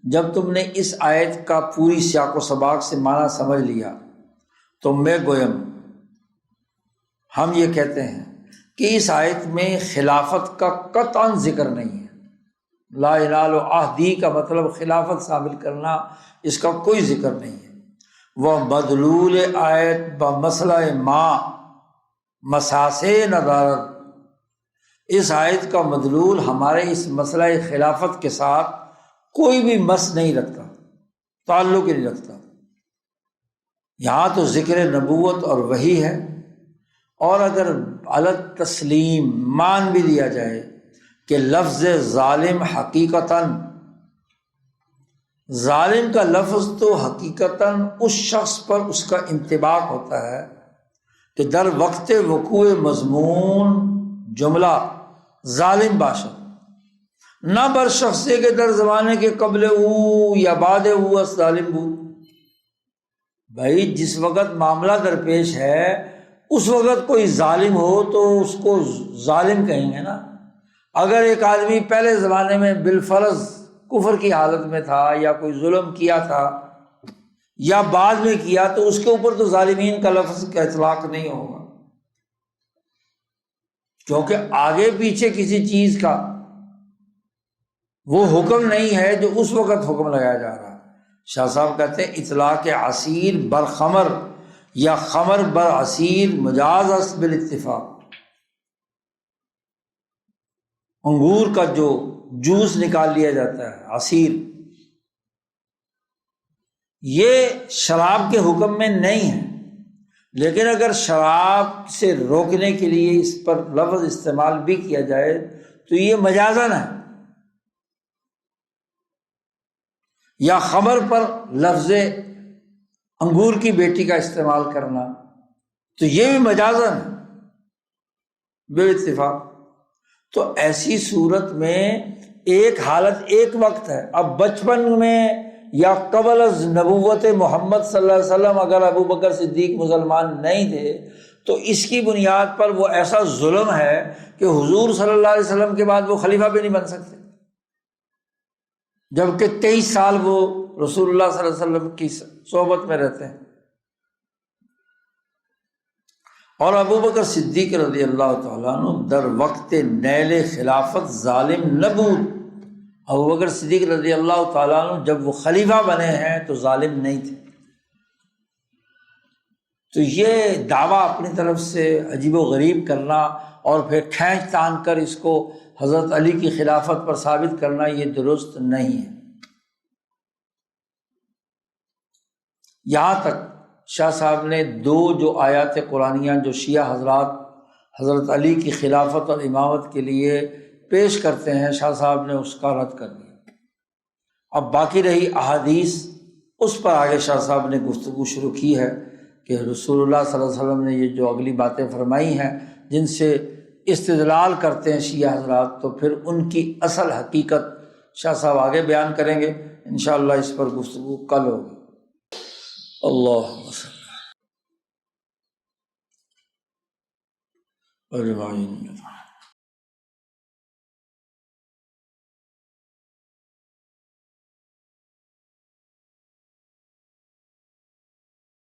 جب تم نے اس آیت کا پوری سیاق و سباق سے معنی سمجھ لیا تو میں گویم ہم یہ کہتے ہیں کہ اس آیت میں خلافت کا قطعاً ذکر نہیں ہے۔ لا ینال عہدی کا مطلب خلافت شامل کرنا، اس کا کوئی ذکر نہیں ہے۔ وہ مدلول آیت بمسئلہ ما مساسے ندارت، اس آیت کا مدلول ہمارے اس مسئلہ خلافت کے ساتھ کوئی بھی مس نہیں رکھتا، تعلق ہی نہیں رکھتا۔ یہاں تو ذکر نبوت اور وحی ہے، اور اگر علت تسلیم مان بھی لیا جائے کہ لفظ ظالم حقیقتاً، ظالم کا لفظ تو حقیقتاً اس شخص پر اس کا انطباق ہوتا ہے کہ در وقت وقوع مضمون جملہ ظالم باشد، نہ بر شخص کے در زمانے کے قبل او یا بعد او اس ظالم بود۔ بھائی جس وقت معاملہ درپیش ہے اس وقت کوئی ظالم ہو تو اس کو ظالم کہیں گے نا۔ اگر ایک آدمی پہلے زمانے میں بالفرض کفر کی حالت میں تھا یا کوئی ظلم کیا تھا یا بعد میں کیا تو اس کے اوپر تو ظالمین کا لفظ کا اطلاق نہیں ہوگا، کیونکہ آگے پیچھے کسی چیز کا وہ حکم نہیں ہے جو اس وقت حکم لگایا جا رہا ہے۔ شاہ صاحب کہتے ہیں اطلاق عصیر بر خمر یا خمر بر عصیر مجاز است بالاتفاق۔ انگور کا جو جوس نکال لیا جاتا ہے عصیر، یہ شراب کے حکم میں نہیں ہے، لیکن اگر شراب سے روکنے کے لیے اس پر لفظ استعمال بھی کیا جائے تو یہ مجازن ہے، یا خمر پر لفظ انگور کی بیٹی کا استعمال کرنا تو یہ بھی مجازن ہے بے اتفاق۔ تو ایسی صورت میں ایک حالت ایک وقت ہے۔ اب بچپن میں یا قبل از نبوت محمد صلی اللہ علیہ وسلم اگر ابو بکر صدیق مسلمان نہیں تھے تو اس کی بنیاد پر وہ ایسا ظلم ہے کہ حضور صلی اللہ علیہ وسلم کے بعد وہ خلیفہ بھی نہیں بن سکتے، جبکہ 23 سال وہ رسول اللہ صلی اللہ علیہ وسلم کی صحبت میں رہتے ہیں۔ اور ابو بکر صدیق رضی اللہ تعالیٰ عنہ در وقت نیل خلافت ظالم نبود، ابو بکر صدیق رضی اللہ تعالیٰ عنہ جب وہ خلیفہ بنے ہیں تو ظالم نہیں تھے۔ تو یہ دعویٰ اپنی طرف سے عجیب و غریب کرنا اور پھر کھینچ تان کر اس کو حضرت علی کی خلافت پر ثابت کرنا یہ درست نہیں ہے۔ یہاں تک شاہ صاحب نے دو جو آیات قرآنیہ جو شیعہ حضرات حضرت علی کی خلافت اور امامت کے لیے پیش کرتے ہیں، شاہ صاحب نے اس کا رد کر دیا۔ اب باقی رہی احادیث، اس پر آگے شاہ صاحب نے گفتگو شروع کی ہے کہ رسول اللہ صلی اللہ علیہ وسلم نے یہ جو اگلی باتیں فرمائی ہیں جن سے استدلال کرتے ہیں شیعہ حضرات، تو پھر ان کی اصل حقیقت شاہ صاحب آگے بیان کریں گے انشاءاللہ۔ اس پر گفتگو کل ہوگی۔ اللہم صلی اللہ علیہ وسلم۔